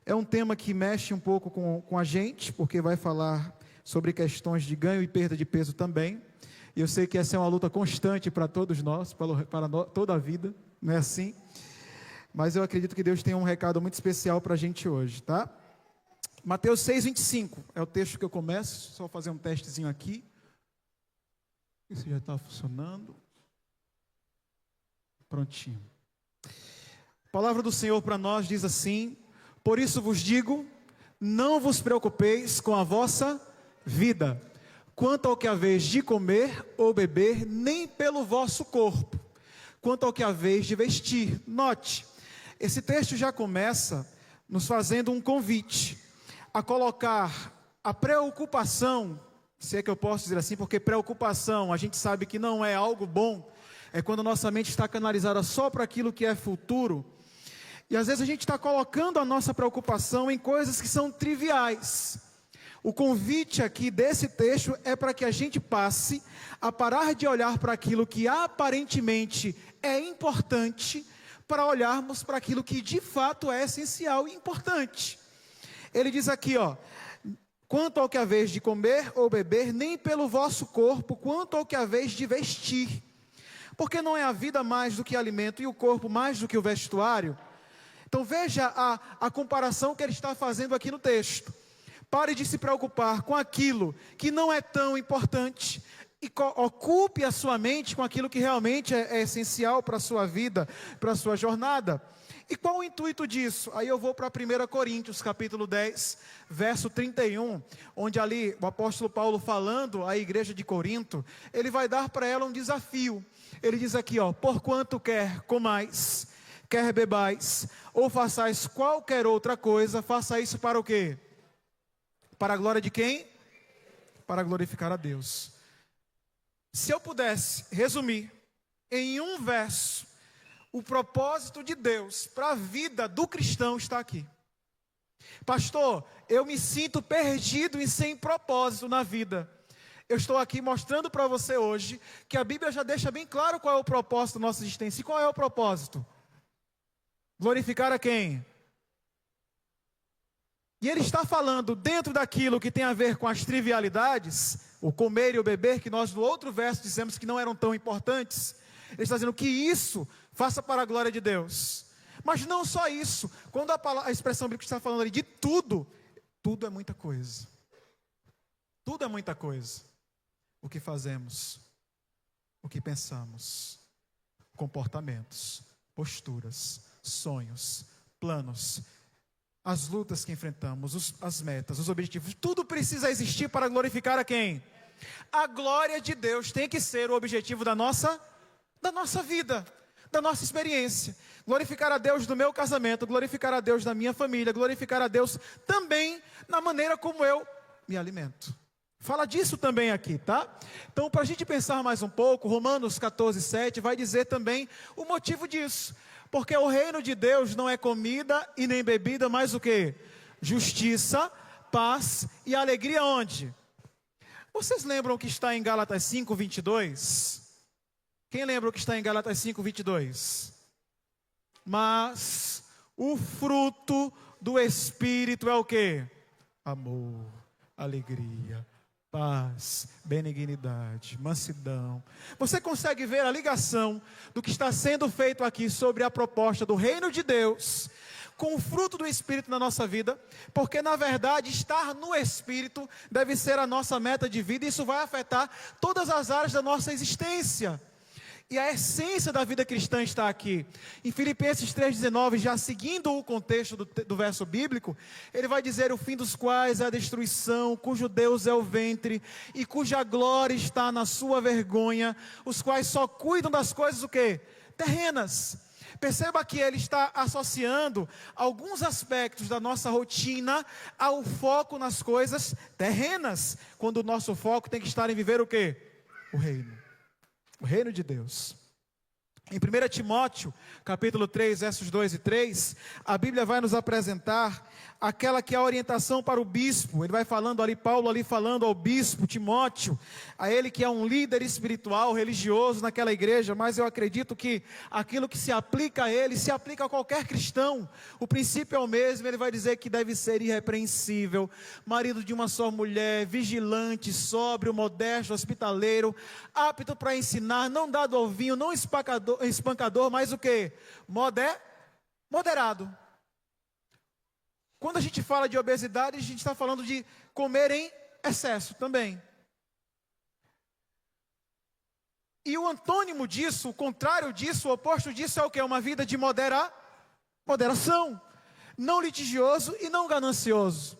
É um tema que mexe um pouco com a gente, porque vai falar sobre questões de ganho e perda de peso também, e eu sei que essa é uma luta constante para todos nós, para toda a vida, não é assim? Mas eu acredito que Deus tem um recado muito especial para a gente hoje, tá? Mateus 6:25 é o texto que eu começo, só fazer um testezinho aqui. Isso já está funcionando. Prontinho. A palavra do Senhor para nós diz assim: por isso vos digo, não vos preocupeis com a vossa vida, quanto ao que haveis de comer ou beber, nem pelo vosso corpo, quanto ao que haveis de vestir. Note, esse texto já começa nos fazendo um convite a colocar a preocupação, se é que eu posso dizer assim, porque preocupação, a gente sabe que não é algo bom, é quando a nossa mente está canalizada só para aquilo que é futuro, e às vezes a gente está colocando a nossa preocupação em coisas que são triviais. O convite aqui desse texto é para que a gente passe a parar de olhar para aquilo que aparentemente é importante, para olharmos para aquilo que de fato é essencial e importante. Ele diz aqui, ó: quanto ao que haveis de comer ou beber, nem pelo vosso corpo, quanto ao que haveis de vestir. Porque não é a vida mais do que alimento e o corpo mais do que o vestuário? Então veja a comparação que ele está fazendo aqui no texto. Pare de se preocupar com aquilo que não é tão importante e ocupe a sua mente com aquilo que realmente é essencial para a sua vida, para a sua jornada. E qual o intuito disso? Aí eu vou para 1 Coríntios, capítulo 10, verso 31, onde ali o apóstolo Paulo falando à igreja de Corinto, ele vai dar para ela um desafio. Ele diz aqui, ó: porquanto quer comais, quer bebais, ou façais qualquer outra coisa, faça isso para o quê? Para a glória de quem? Para glorificar a Deus. Se eu pudesse resumir em um verso, o propósito de Deus para a vida do cristão está aqui. Pastor, eu me sinto perdido e sem propósito na vida. Eu estou aqui mostrando para você hoje que a Bíblia já deixa bem claro qual é o propósito da nossa existência. E qual é o propósito? Glorificar a quem? E ele está falando dentro daquilo que tem a ver com as trivialidades, o comer e o beber, que nós no outro verso dizemos que não eram tão importantes. Ele está dizendo que isso faça para a glória de Deus. Mas não só isso, quando a expressão bíblica está falando ali de tudo, tudo é muita coisa. Tudo é muita coisa. O que fazemos, o que pensamos, comportamentos, posturas, sonhos, planos, as lutas que enfrentamos, as metas, os objetivos, tudo precisa existir para glorificar a quem? A glória de Deus tem que ser o objetivo da nossa vida, da nossa experiência. Glorificar a Deus no meu casamento, glorificar a Deus na minha família, glorificar a Deus também na maneira como eu me alimento. Fala disso também aqui, tá? Então, para a gente pensar mais um pouco, Romanos 14:7 vai dizer também o motivo disso. Porque o reino de Deus não é comida e nem bebida, mas o quê? Justiça, paz e alegria onde? Vocês lembram que está em Gálatas 5:22? Quem lembra o que está em Gálatas 5:22? Mas o fruto do Espírito é o quê? Amor, alegria, paz, benignidade, mansidão. Você consegue ver a ligação do que está sendo feito aqui sobre a proposta do reino de Deus com o fruto do Espírito na nossa vida? Porque na verdade estar no Espírito deve ser a nossa meta de vida, e isso vai afetar todas as áreas da nossa existência. E a essência da vida cristã está aqui. Em Filipenses 3,19, já seguindo o contexto do verso bíblico, ele vai dizer: o fim dos quais é a destruição, cujo Deus é o ventre, e cuja glória está na sua vergonha, os quais só cuidam das coisas o quê? Terrenas. Perceba que ele está associando alguns aspectos da nossa rotina ao foco nas coisas terrenas, quando o nosso foco tem que estar em viver o quê? O reino. O reino de Deus. Em 1 Timóteo, capítulo 3, versos 2 e 3, a Bíblia vai nos apresentar aquela que é a orientação para o bispo. Ele vai falando ali, Paulo ali falando ao bispo Timóteo, a ele que é um líder espiritual, religioso naquela igreja, mas eu acredito que aquilo que se aplica a ele, se aplica a qualquer cristão. O princípio é o mesmo. Ele vai dizer que deve ser irrepreensível, marido de uma só mulher, vigilante, sóbrio, modesto, hospitaleiro, apto para ensinar, não dado ao vinho, não espancador, mas o que? Moderado. Quando a gente fala de obesidade, a gente está falando de comer em excesso também. E o antônimo disso, o contrário disso, o oposto disso é o que? Uma vida de moderação, não litigioso e não ganancioso.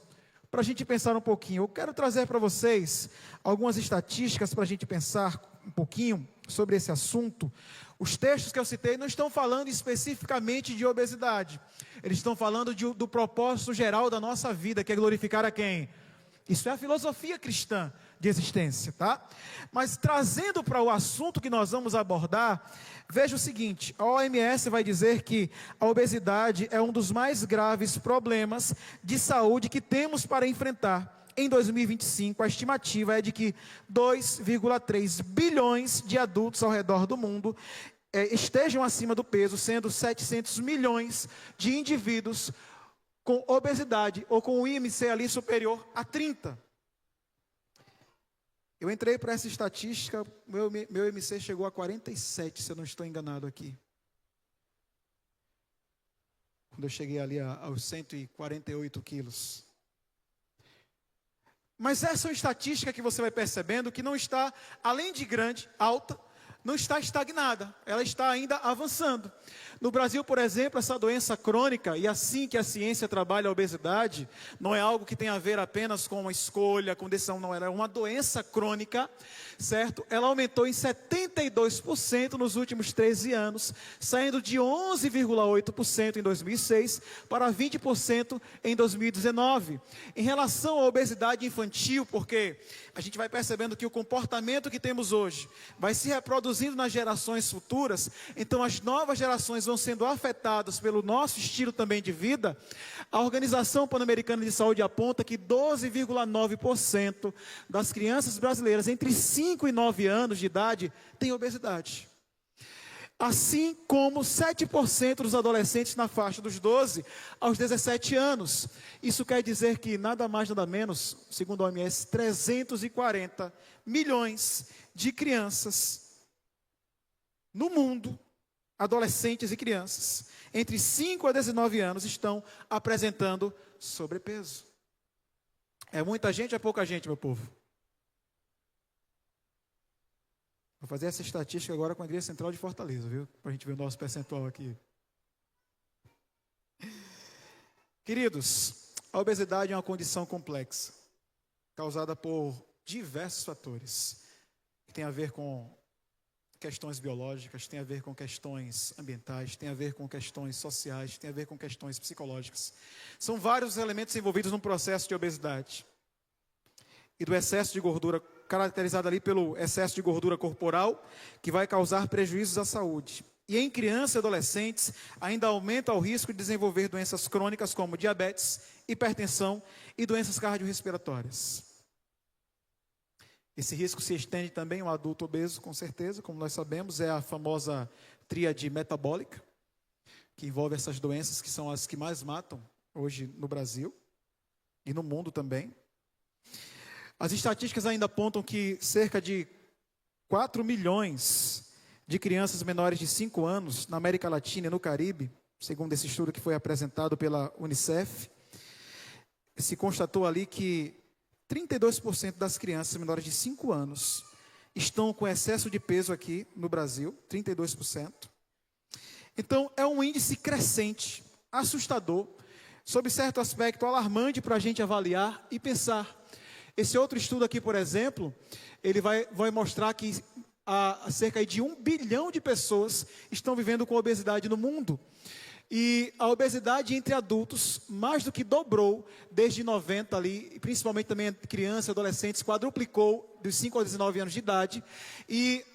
Para a gente pensar um pouquinho, eu quero trazer para vocês algumas estatísticas para a gente pensar um pouquinho sobre esse assunto. Os textos que eu citei não estão falando especificamente de obesidade. Eles estão falando do propósito geral da nossa vida, que é glorificar a quem? Isso é a filosofia cristã de existência, tá? Mas trazendo para o assunto que nós vamos abordar, veja o seguinte: a OMS vai dizer que a obesidade é um dos mais graves problemas de saúde que temos para enfrentar. Em 2025, a estimativa é de que 2,3 bilhões de adultos ao redor do mundo estejam acima do peso, sendo 700 milhões de indivíduos com obesidade ou com o IMC ali superior a 30. Eu entrei para essa estatística, meu IMC chegou a 47, se eu não estou enganado aqui. Quando eu cheguei ali aos 148 quilos. Mas essa é uma estatística que você vai percebendo que não está, além de grande, alta, não está estagnada, ela está ainda avançando. No Brasil, por exemplo, essa doença crônica, e assim que a ciência trabalha a obesidade, não é algo que tem a ver apenas com uma escolha, com decisão, não, ela é uma doença crônica, certo? Ela aumentou em 72% nos últimos 13 anos, saindo de 11,8% em 2006 para 20% em 2019. Em relação à obesidade infantil, porque a gente vai percebendo que o comportamento que temos hoje vai se reproduzindo nas gerações futuras, então as novas gerações vão sendo afetadas pelo nosso estilo também de vida. A Organização Pan-Americana de Saúde aponta que 12,9% das crianças brasileiras entre 5 e 9 anos de idade têm obesidade. Assim como 7% dos adolescentes na faixa dos 12 aos 17 anos. Isso quer dizer que nada mais, nada menos, segundo a OMS, 340 milhões de crianças no mundo, adolescentes e crianças, entre 5 a 19 anos, estão apresentando sobrepeso. É muita gente ou é pouca gente, meu povo? Vou fazer essa estatística agora com a Igreja Central de Fortaleza, viu? Para a gente ver o nosso percentual aqui. Queridos, a obesidade é uma condição complexa, causada por diversos fatores, que tem a ver com questões biológicas, tem a ver com questões ambientais, tem a ver com questões sociais, tem a ver com questões psicológicas. São vários elementos envolvidos no processo de obesidade. E do excesso de gordura, caracterizado ali pelo excesso de gordura corporal, que vai causar prejuízos à saúde. E em crianças e adolescentes, ainda aumenta o risco de desenvolver doenças crônicas como diabetes, hipertensão e doenças cardiorrespiratórias. Esse risco se estende também ao adulto obeso, com certeza, como nós sabemos, é a famosa tríade metabólica, que envolve essas doenças que são as que mais matam hoje no Brasil e no mundo também. As estatísticas ainda apontam que cerca de 4 milhões de crianças menores de 5 anos na América Latina e no Caribe, segundo esse estudo que foi apresentado pela Unicef, se constatou ali que 32% das crianças menores de 5 anos estão com excesso de peso aqui no Brasil, 32%. Então, é um índice crescente, assustador, sob certo aspecto alarmante para a gente avaliar e pensar. Esse outro estudo aqui, por exemplo, ele vai mostrar que cerca de 1 bilhão de pessoas estão vivendo com obesidade no mundo. E a obesidade entre adultos mais do que dobrou desde 90 ali, principalmente também crianças e adolescentes, quadruplicou dos 5 a 19 anos de idade. E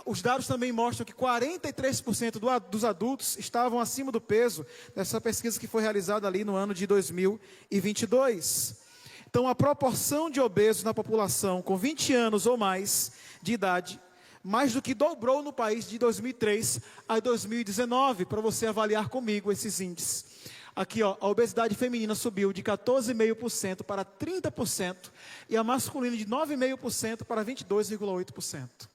os dados também mostram que 43% dos adultos estavam acima do peso, nessa pesquisa que foi realizada ali no ano de 2022. Então, a proporção de obesos na população com 20 anos ou mais de idade, mais do que dobrou no país de 2003 a 2019, para você avaliar comigo esses índices. Aqui, ó, a obesidade feminina subiu de 14,5% para 30%, e a masculina de 9,5% para 22,8%.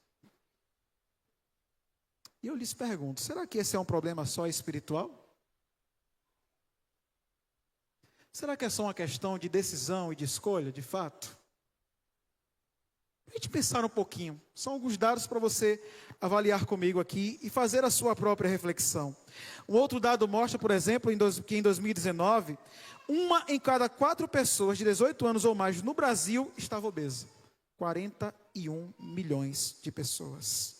E eu lhes pergunto, será que esse é um problema só espiritual? Será que é só uma questão de decisão e de escolha, de fato? A gente pensar um pouquinho, são alguns dados para você avaliar comigo aqui e fazer a sua própria reflexão. Um outro dado mostra, por exemplo, que em 2019, 1 em cada 4 pessoas de 18 anos ou mais no Brasil estava obesa. 41 milhões de pessoas.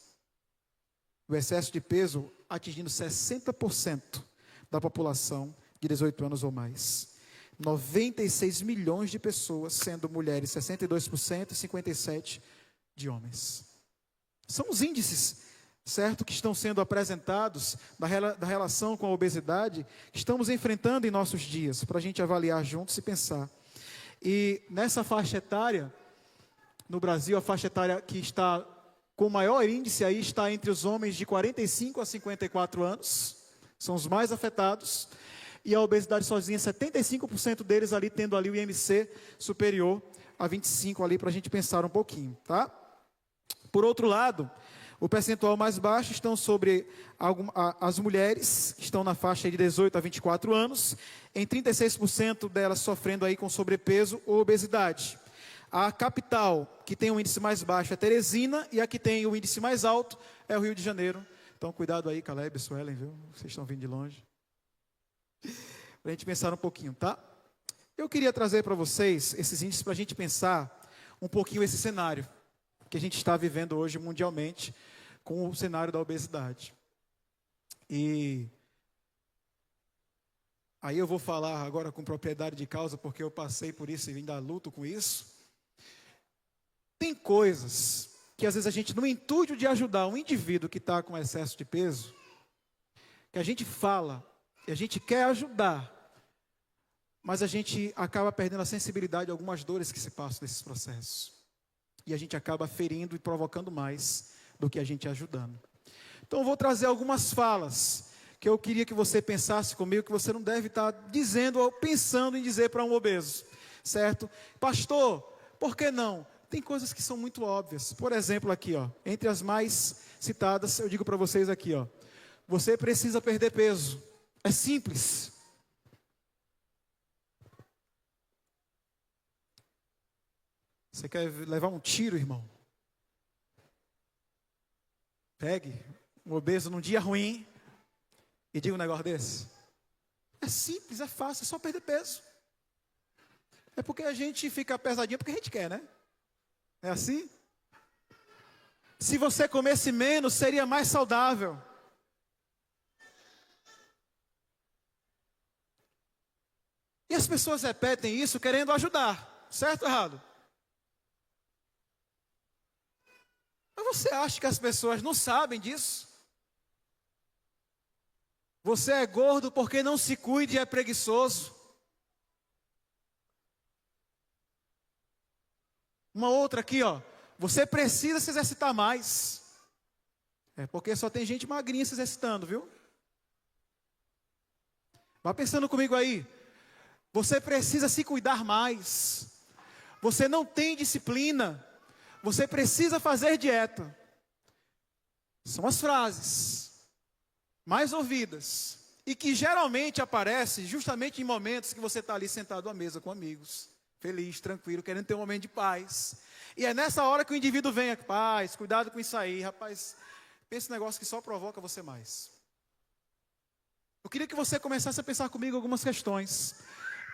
O excesso de peso atingindo 60% da população de 18 anos ou mais. 96 milhões de pessoas, sendo mulheres 62% e 57% de homens. São os índices, certo, que estão sendo apresentados da relação com a obesidade, que estamos enfrentando em nossos dias, para a gente avaliar juntos e pensar. E nessa faixa etária, no Brasil, a faixa etária que está com o maior índice aí está entre os homens de 45 a 54 anos, são os mais afetados, e a obesidade sozinha, 75% deles ali tendo ali o IMC superior a 25 ali, para a gente pensar um pouquinho, tá? Por outro lado, o percentual mais baixo estão sobre as mulheres, que estão na faixa de 18 a 24 anos, em 36% delas sofrendo aí com sobrepeso ou obesidade. A capital que tem o índice mais baixo é Teresina, e a que tem o índice mais alto é o Rio de Janeiro. Então, cuidado aí, Caleb e Suelen, viu? Vocês estão vindo de longe. Para a gente pensar um pouquinho, tá? Eu queria trazer para vocês esses índices para a gente pensar um pouquinho esse cenário que a gente está vivendo hoje mundialmente com o cenário da obesidade. E aí eu vou falar agora com propriedade de causa, porque eu passei por isso e ainda luto com isso. Tem coisas que às vezes a gente, no intuito de ajudar um indivíduo que está com excesso de peso, que a gente fala, e a gente quer ajudar, mas a gente acaba perdendo a sensibilidade de algumas dores que se passam nesses processos. E a gente acaba ferindo e provocando mais do que a gente ajudando. Então eu vou trazer algumas falas que eu queria que você pensasse comigo, que você não deve estar dizendo ou pensando em dizer para um obeso, certo? Pastor, por que não? Tem coisas que são muito óbvias. Por exemplo, aqui, ó, entre as mais citadas, eu digo para vocês aqui, ó, você precisa perder peso. É simples. Você quer levar um tiro, irmão? Pegue um obeso num dia ruim e diga um negócio desse. É simples, é fácil, é só perder peso. É porque a gente fica pesadinho porque a gente quer, né? É assim? Se você comesse menos, seria mais saudável. E as pessoas repetem isso querendo ajudar, certo ou errado? Mas você acha que as pessoas não sabem disso? Você é gordo porque não se cuida e é preguiçoso. Uma outra aqui, ó. Você precisa se exercitar mais. É porque só tem gente magrinha se exercitando, viu? Vá pensando comigo aí. Você precisa se cuidar mais. Você não tem disciplina. Você precisa fazer dieta. São as frases mais ouvidas e que geralmente aparecem justamente em momentos que você está ali sentado à mesa com amigos, feliz, tranquilo, querendo ter um momento de paz. E é nessa hora que o indivíduo vem, paz, cuidado com isso aí, rapaz. Pensa um negócio que só provoca você mais. Eu queria que você começasse a pensar comigo algumas questões.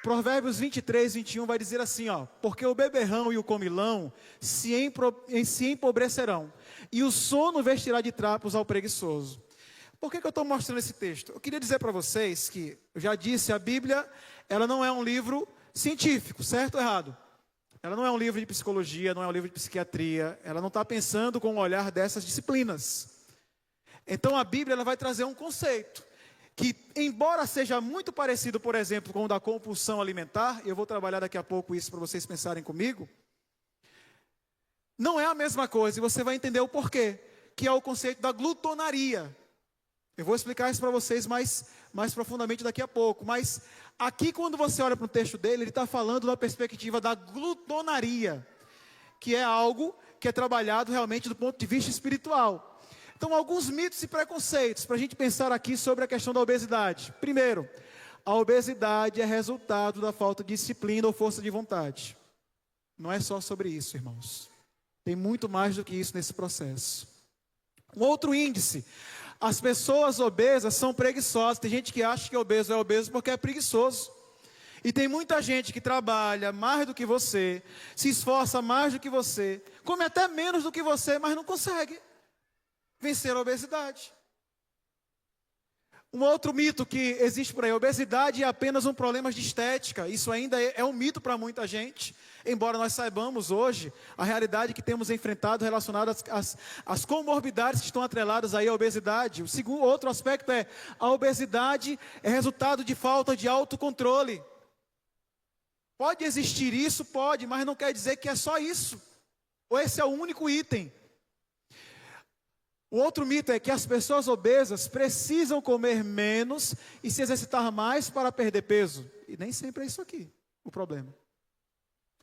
Provérbios 23, 21 vai dizer assim, ó, porque o beberrão e o comilão se empobrecerão, e o sono vestirá de trapos ao preguiçoso. Por que eu estou mostrando esse texto? Eu queria dizer para vocês que, eu já disse, a Bíblia, ela não é um livro científico, certo ou errado? Ela não é um livro de psicologia, não é um livro de psiquiatria, ela não está pensando com o olhar dessas disciplinas. Então a Bíblia ela vai trazer um conceito que, embora seja muito parecido, por exemplo, com o da compulsão alimentar, e eu vou trabalhar daqui a pouco isso para vocês pensarem comigo, não é a mesma coisa, e você vai entender o porquê, que é o conceito da glutonaria. Eu vou explicar isso para vocês mais profundamente daqui a pouco, mas aqui quando você olha para o texto dele, ele está falando da perspectiva da glutonaria, que é algo que é trabalhado realmente do ponto de vista espiritual. Então, alguns mitos e preconceitos para a gente pensar aqui sobre a questão da obesidade. Primeiro, a obesidade é resultado da falta de disciplina ou força de vontade. Não é só sobre isso, irmãos. Tem muito mais do que isso nesse processo. Um outro índice: as pessoas obesas são preguiçosas. Tem gente que acha que obeso é obeso porque é preguiçoso. E tem muita gente que trabalha mais do que você, se esforça mais do que você, come até menos do que você, mas não consegue vencer a obesidade. Um outro mito que existe por aí: a obesidade é apenas um problema de estética. Isso ainda é um mito para muita gente, embora nós saibamos hoje a realidade que temos enfrentado relacionada às comorbidades que estão atreladas aí à obesidade. O outro aspecto é: a obesidade é resultado de falta de autocontrole. Pode existir isso? Pode, mas não quer dizer que é só isso, ou esse é o único item. O outro mito é que as pessoas obesas precisam comer menos e se exercitar mais para perder peso. E nem sempre é isso aqui o problema.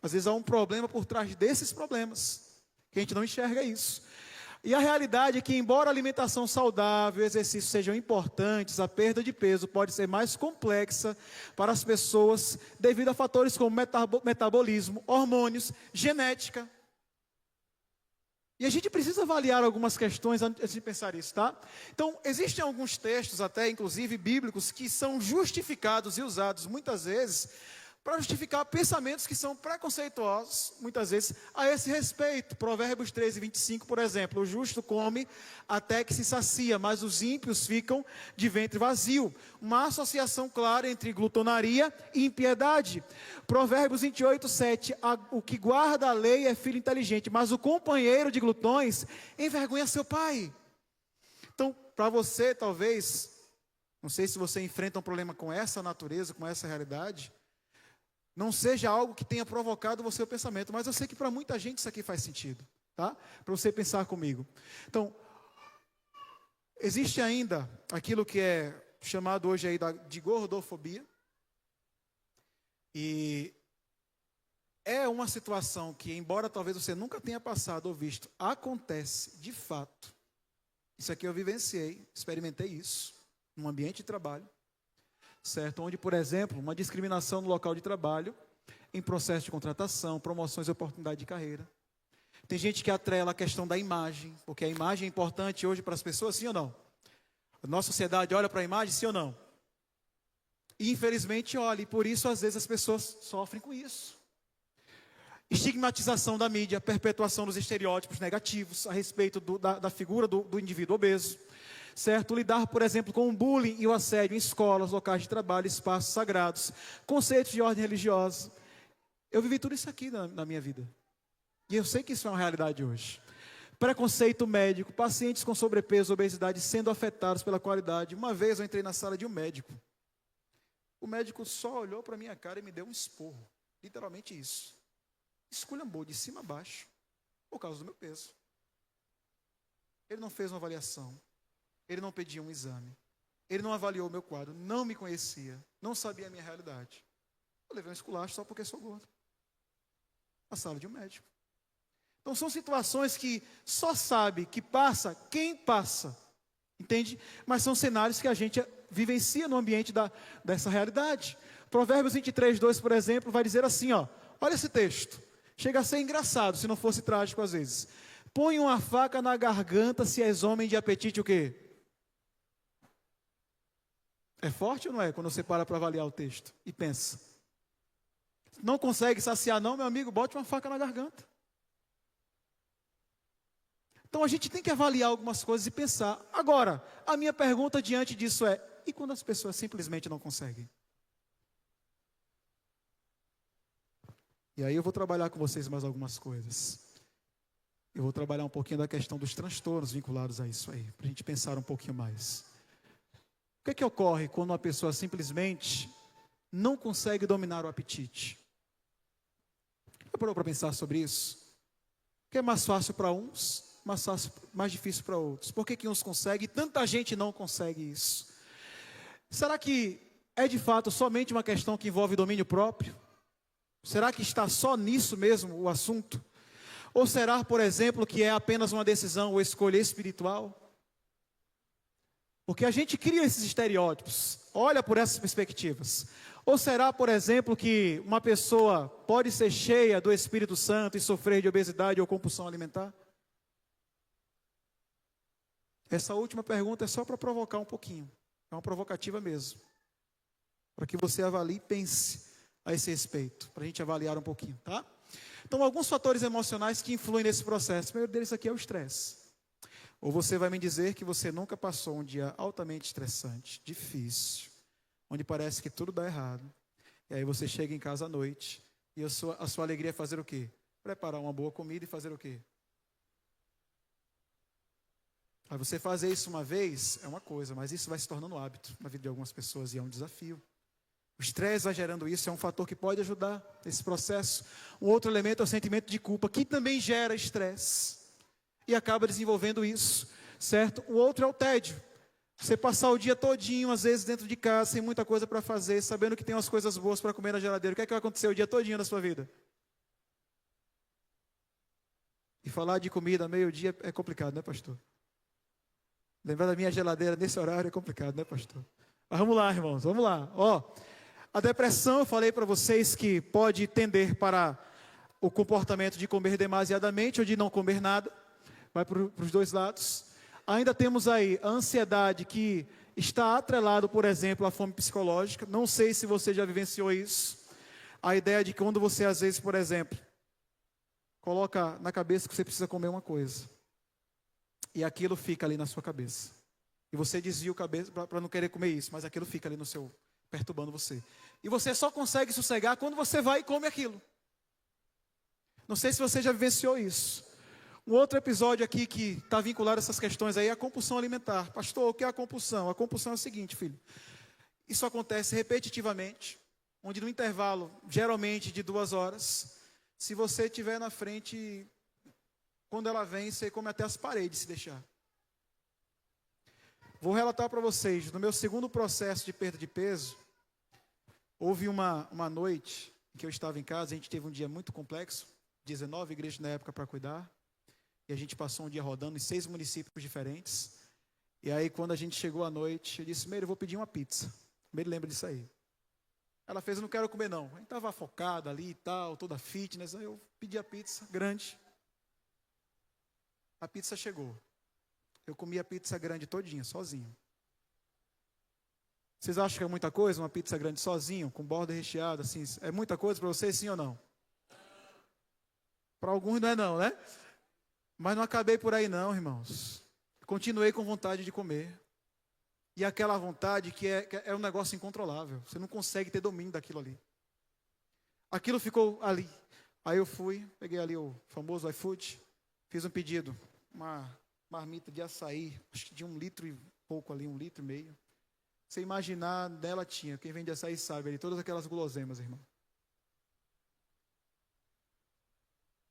Às vezes há um problema por trás desses problemas, que a gente não enxerga isso. E a realidade é que, embora a alimentação saudável e o exercício sejam importantes, a perda de peso pode ser mais complexa para as pessoas devido a fatores como metabolismo, hormônios, genética. E a gente precisa avaliar algumas questões antes de pensar isso, tá? Então, existem alguns textos, até inclusive bíblicos, que são justificados e usados muitas vezes para justificar pensamentos que são preconceituosos, muitas vezes, a esse respeito. Provérbios 13:25, por exemplo: o justo come até que se sacia, mas os ímpios ficam de ventre vazio. Uma associação clara entre glutonaria e impiedade. Provérbios 28:7: o que guarda a lei é filho inteligente, mas o companheiro de glutões envergonha seu pai. Então, para você, talvez, não sei se você enfrenta um problema com essa natureza, com essa realidade, não seja algo que tenha provocado você o pensamento, mas eu sei que para muita gente isso aqui faz sentido, tá? Para você pensar comigo. Então, existe ainda aquilo que é chamado hoje aí de gordofobia. E é uma situação que, embora talvez você nunca tenha passado ou visto, acontece de fato. Isso aqui eu vivenciei, experimentei isso, num ambiente de trabalho. Certo? Onde, por exemplo, uma discriminação no local de trabalho, em processo de contratação, promoções e oportunidade de carreira. Tem gente que atrela a questão da imagem, porque a imagem é importante hoje para as pessoas, sim ou não? A nossa sociedade olha para a imagem, sim ou não? E infelizmente olha, e por isso às vezes as pessoas sofrem com isso. Estigmatização da mídia, perpetuação dos estereótipos negativos a respeito da figura do indivíduo obeso. Certo? Lidar, por exemplo, com o bullying e o assédio em escolas, locais de trabalho, espaços sagrados, conceitos de ordem religiosa. Eu vivi tudo isso aqui na minha vida. E eu sei que isso é uma realidade hoje. Preconceito médico, pacientes com sobrepeso, obesidade sendo afetados pela qualidade. Uma vez eu entrei na sala de um médico. O médico só olhou para a minha cara e me deu um esporro. Literalmente isso. Esculhambou de cima a baixo, por causa do meu peso. Ele não fez uma avaliação. Ele não pediu um exame. Ele não avaliou o meu quadro. Não me conhecia. Não sabia a minha realidade. Eu levei um esculacho só porque sou gordo. Na sala de um médico. Então são situações que só sabe que passa quem passa. Entende? Mas são cenários que a gente vivencia no ambiente dessa realidade. Provérbios 23:2, por exemplo, vai dizer assim, ó. Olha esse texto. Chega a ser engraçado, se não fosse trágico às vezes. Põe uma faca na garganta se és homem de apetite o quê? É forte ou não é, quando você para avaliar o texto e pensa? Não consegue saciar não, meu amigo, bote uma faca na garganta. Então a gente tem que avaliar algumas coisas e pensar. Agora, a minha pergunta diante disso é: e quando as pessoas simplesmente não conseguem? E aí eu vou trabalhar com vocês mais algumas coisas. Eu vou trabalhar um pouquinho da questão dos transtornos vinculados a isso aí, para a gente pensar um pouquinho mais. O que ocorre quando uma pessoa simplesmente não consegue dominar o apetite? Já parou para pensar sobre isso? O que é mais fácil para uns, mais difícil para outros? Por que uns conseguem e tanta gente não consegue isso? Será que é de fato somente uma questão que envolve domínio próprio? Será que está só nisso mesmo o assunto? Ou será, por exemplo, que é apenas uma decisão ou escolha espiritual? Porque a gente cria esses estereótipos, olha por essas perspectivas. Ou será, por exemplo, que uma pessoa pode ser cheia do Espírito Santo e sofrer de obesidade ou compulsão alimentar? Essa última pergunta é só para provocar um pouquinho. É uma provocativa mesmo. Para que você avalie e pense a esse respeito. Para a gente avaliar um pouquinho, tá? Então, alguns fatores emocionais que influem nesse processo. O primeiro deles aqui é o estresse. Ou você vai me dizer que você nunca passou um dia altamente estressante, difícil, onde parece que tudo dá errado. E aí você chega em casa à noite e a sua alegria é fazer o quê? Preparar uma boa comida e fazer o quê? Aí você fazer isso uma vez é uma coisa, mas isso vai se tornando hábito na vida de algumas pessoas e é um desafio. O estresse vai gerando isso, é um fator que pode ajudar esse processo. Um outro elemento é o sentimento de culpa, que também gera estresse. E acaba desenvolvendo isso, certo? O outro é o tédio. Você passar o dia todinho, às vezes, dentro de casa, sem muita coisa para fazer, sabendo que tem umas coisas boas para comer na geladeira. O que é que vai acontecer o dia todinho na sua vida? E falar de comida meio-dia é complicado, né, pastor? Lembrar da minha geladeira nesse horário é complicado, né, pastor? Mas vamos lá, irmãos, vamos lá. Ó, a depressão, eu falei para vocês que pode tender para o comportamento de comer demasiadamente ou de não comer nada. Vai para os dois lados. Ainda temos aí a ansiedade, que está atrelado, por exemplo, à fome psicológica. Não sei se você já vivenciou isso. A ideia de que quando você, às vezes, por exemplo, coloca na cabeça que você precisa comer uma coisa, e aquilo fica ali na sua cabeça. E você desvia a cabeça para não querer comer isso, mas aquilo fica ali no seu, perturbando você. E você só consegue sossegar quando você vai e come aquilo. Não sei se você já vivenciou isso. Um outro episódio aqui que está vinculado a essas questões aí é a compulsão alimentar. Pastor, o que é a compulsão? A compulsão é o seguinte, filho. Isso acontece repetitivamente, onde no intervalo, geralmente de 2 horas, se você estiver na frente, quando ela vem, você come até as paredes se deixar. Vou relatar para vocês, no meu segundo processo de perda de peso, houve uma noite em que eu estava em casa, a gente teve um dia muito complexo, 19 igrejas na época para cuidar, e a gente passou um dia rodando em 6 municípios diferentes. E aí, quando a gente chegou à noite, eu disse, Meire, eu vou pedir uma pizza. Meire lembra disso aí. Ela fez, eu não quero comer não. A gente estava focada ali e tal, toda fitness. Aí eu pedi a pizza grande. A pizza chegou. Eu comi a pizza grande todinha, sozinho. Vocês acham que é muita coisa, uma pizza grande sozinho, com borda recheada, assim? É muita coisa para vocês, sim ou não? Para alguns não é não, né? Mas não acabei por aí não, irmãos. Continuei com vontade de comer. E aquela vontade que é um negócio incontrolável. Você não consegue ter domínio daquilo ali. Aquilo ficou ali. Aí eu fui, peguei ali o famoso iFood, fiz um pedido. Uma marmita de açaí, acho que de 1 litro e pouco ali, 1,5 litro. Você imaginar, nela tinha, quem vende açaí sabe ali, todas aquelas guloseimas, irmão.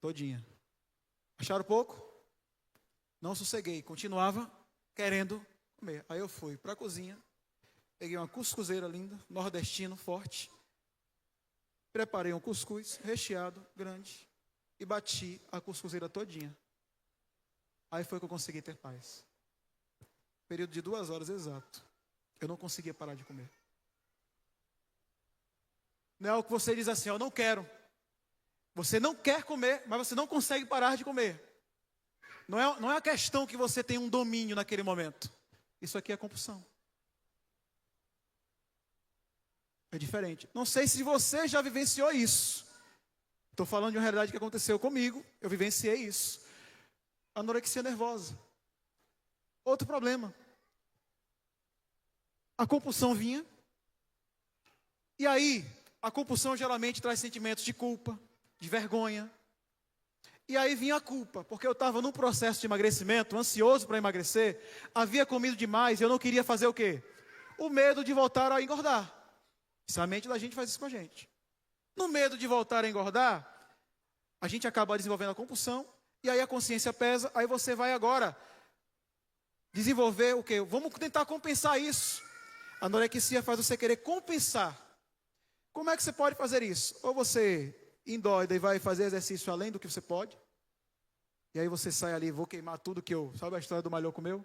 Todinha. Acharam pouco? Não sosseguei, continuava querendo comer. Aí eu fui para a cozinha, peguei uma cuscuzeira linda, nordestino, forte, preparei um cuscuz recheado, grande, e bati a cuscuzeira todinha. Aí foi que eu consegui ter paz. Período de 2 horas exato. Eu não conseguia parar de comer. Não é o que você diz assim, eu não quero. Você não quer comer, mas você não consegue parar de comer. Não é a questão que você tem um domínio naquele momento. Isso aqui é compulsão. É diferente. Não sei se você já vivenciou isso. Estou falando de uma realidade que aconteceu comigo. Eu vivenciei isso. Anorexia nervosa. Outro problema. A compulsão vinha. E aí, a compulsão geralmente traz sentimentos de culpa, de vergonha. E aí vinha a culpa, porque eu estava num processo de emagrecimento, ansioso para emagrecer, havia comido demais e eu não queria fazer o quê? O medo de voltar a engordar. A mente da gente faz isso com a gente. No medo de voltar a engordar, a gente acaba desenvolvendo a compulsão, e aí a consciência pesa, aí você vai agora desenvolver o quê? Vamos tentar compensar isso. A anorexia faz você querer compensar. Como é que você pode fazer isso? Ou você endóida e vai fazer exercício além do que você pode, e aí você sai ali, vou queimar tudo que eu... Sabe a história do malhou comeu?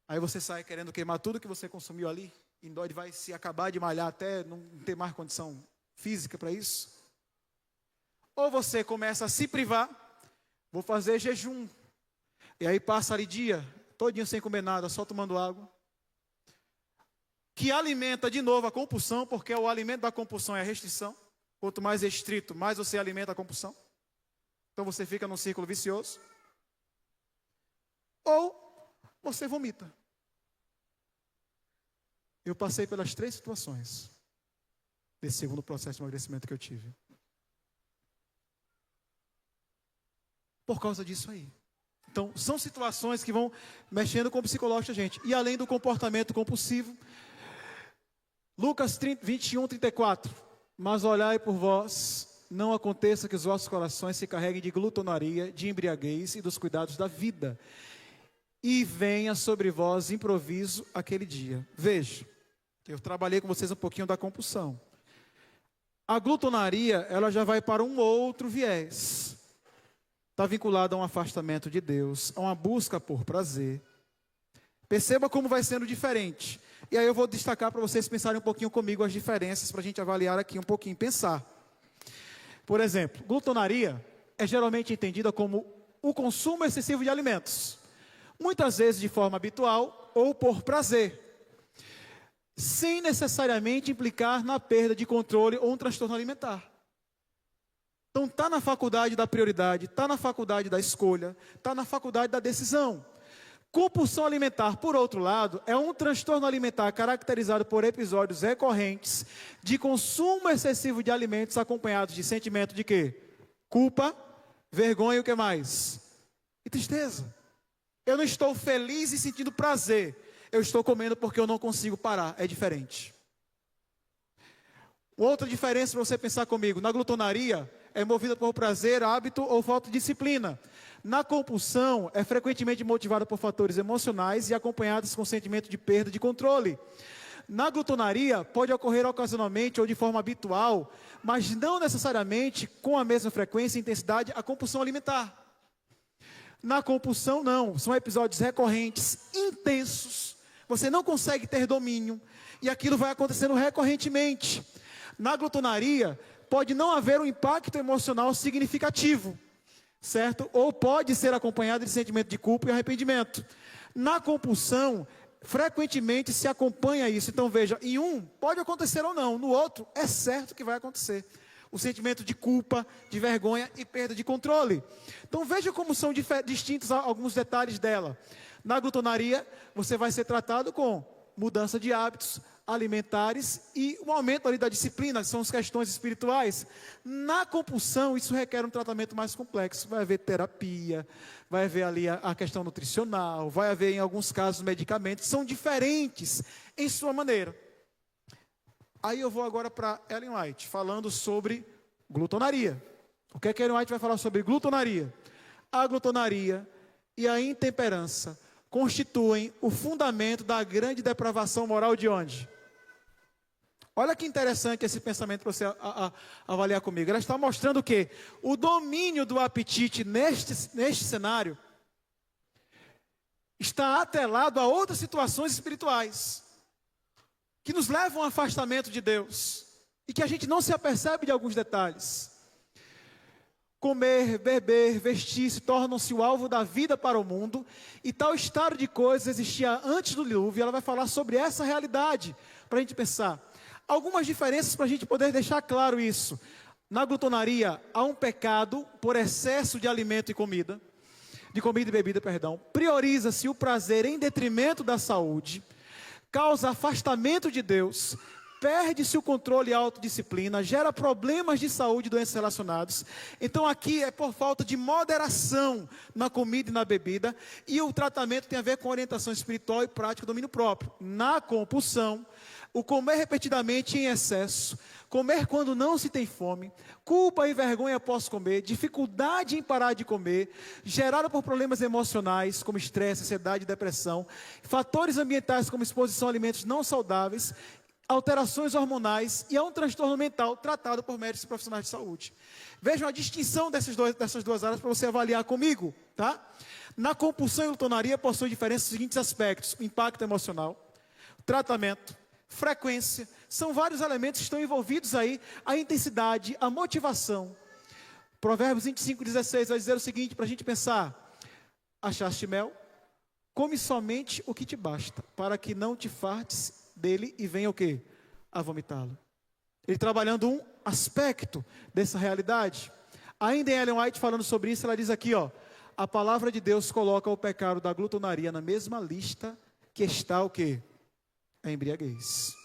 Aí você sai querendo queimar tudo que você consumiu ali, endóide vai se acabar de malhar até não ter mais condição física para isso. Ou você começa a se privar, vou fazer jejum, e aí passa ali dia, todinho sem comer nada, só tomando água, que alimenta de novo a compulsão, porque o alimento da compulsão é a restrição. Quanto mais restrito, mais você alimenta a compulsão. Então você fica num círculo vicioso. Ou você vomita. Eu passei pelas 3 situações desse segundo processo de emagrecimento que eu tive. Por causa disso aí. Então, são situações que vão mexendo com o psicológico da gente. E além do comportamento compulsivo, Lucas 21, 34. Mas olhai por vós, não aconteça que os vossos corações se carreguem de glutonaria, de embriaguez e dos cuidados da vida. E venha sobre vós improviso aquele dia. Veja, eu trabalhei com vocês um pouquinho da compulsão. A glutonaria, ela já vai para um outro viés. Está vinculada a um afastamento de Deus, a uma busca por prazer. Perceba como vai sendo diferente. E aí eu vou destacar para vocês pensarem um pouquinho comigo as diferenças, para a gente avaliar aqui um pouquinho, pensar. Por exemplo, glutonaria é geralmente entendida como o consumo excessivo de alimentos. Muitas vezes de forma habitual ou por prazer. Sem necessariamente implicar na perda de controle ou um transtorno alimentar. Então está na faculdade da prioridade, está na faculdade da escolha, está na faculdade da decisão. Compulsão alimentar, por outro lado, é um transtorno alimentar caracterizado por episódios recorrentes de consumo excessivo de alimentos acompanhados de sentimento de quê? Culpa, vergonha e o que mais? E tristeza. Eu não estou feliz e sentindo prazer. Eu estou comendo porque eu não consigo parar. É diferente. Outra diferença para você pensar comigo. Na glutonaria, é movida por prazer, hábito ou falta de disciplina. Na compulsão, é frequentemente motivada por fatores emocionais e acompanhados com sentimento de perda de controle. Na glutonaria, pode ocorrer ocasionalmente ou de forma habitual, mas não necessariamente com a mesma frequência e intensidade, a compulsão alimentar. Na compulsão, não. São episódios recorrentes, intensos. Você não consegue ter domínio e aquilo vai acontecendo recorrentemente. Na glutonaria, pode não haver um impacto emocional significativo, certo? Ou pode ser acompanhado de sentimento de culpa e arrependimento. Na compulsão, frequentemente se acompanha isso. Então veja, em um pode acontecer ou não, no outro é certo que vai acontecer. O sentimento de culpa, de vergonha e perda de controle. Então veja como são distintos alguns detalhes dela. Na glutonaria, você vai ser tratado com mudança de hábitos alimentares e o aumento ali da disciplina, que são as questões espirituais. Na compulsão, isso requer um tratamento mais complexo. Vai haver terapia, vai haver ali a questão nutricional, vai haver em alguns casos medicamentos, são diferentes em sua maneira. Aí eu vou agora para Ellen White, falando sobre glutonaria. O que é que Ellen White vai falar sobre glutonaria? A glutonaria e a intemperança constituem o fundamento da grande depravação moral de onde? Olha que interessante esse pensamento para você avaliar comigo. Ela está mostrando que o domínio do apetite neste cenário está atrelado a outras situações espirituais que nos levam ao afastamento de Deus e que a gente não se apercebe de alguns detalhes. Comer, beber, vestir-se tornam-se o alvo da vida para o mundo, e tal estado de coisas existia antes do dilúvio, e ela vai falar sobre essa realidade, para a gente pensar. Algumas diferenças para a gente poder deixar claro isso. Na glutonaria, há um pecado por excesso de alimento e comida, de comida e bebida, perdão. Prioriza-se o prazer em detrimento da saúde, causa afastamento de Deus, perde-se o controle e a autodisciplina, gera problemas de saúde e doenças relacionados. Então aqui é por falta de moderação na comida e na bebida, e o tratamento tem a ver com orientação espiritual e prática do domínio próprio. Na compulsão, o comer repetidamente em excesso, comer quando não se tem fome, culpa e vergonha após comer, dificuldade em parar de comer, gerada por problemas emocionais como estresse, ansiedade e depressão, fatores ambientais como exposição a alimentos não saudáveis, alterações hormonais e é um transtorno mental tratado por médicos e profissionais de saúde. Vejam a distinção dessas duas áreas para você avaliar comigo, tá? Na compulsão e glutonaria possui diferenças nos seguintes aspectos: o impacto emocional, tratamento, frequência, são vários elementos que estão envolvidos aí, a intensidade, a motivação. Provérbios 25:16 vai dizer o seguinte, para a gente pensar: achaste mel, come somente o que te basta, para que não te fartes dele e venha o quê? A vomitá-lo. Ele trabalhando um aspecto dessa realidade. Ainda em Ellen White falando sobre isso, ela diz aqui, ó, a palavra de Deus coloca o pecado da glutonaria na mesma lista que está o quê? A embriaguez.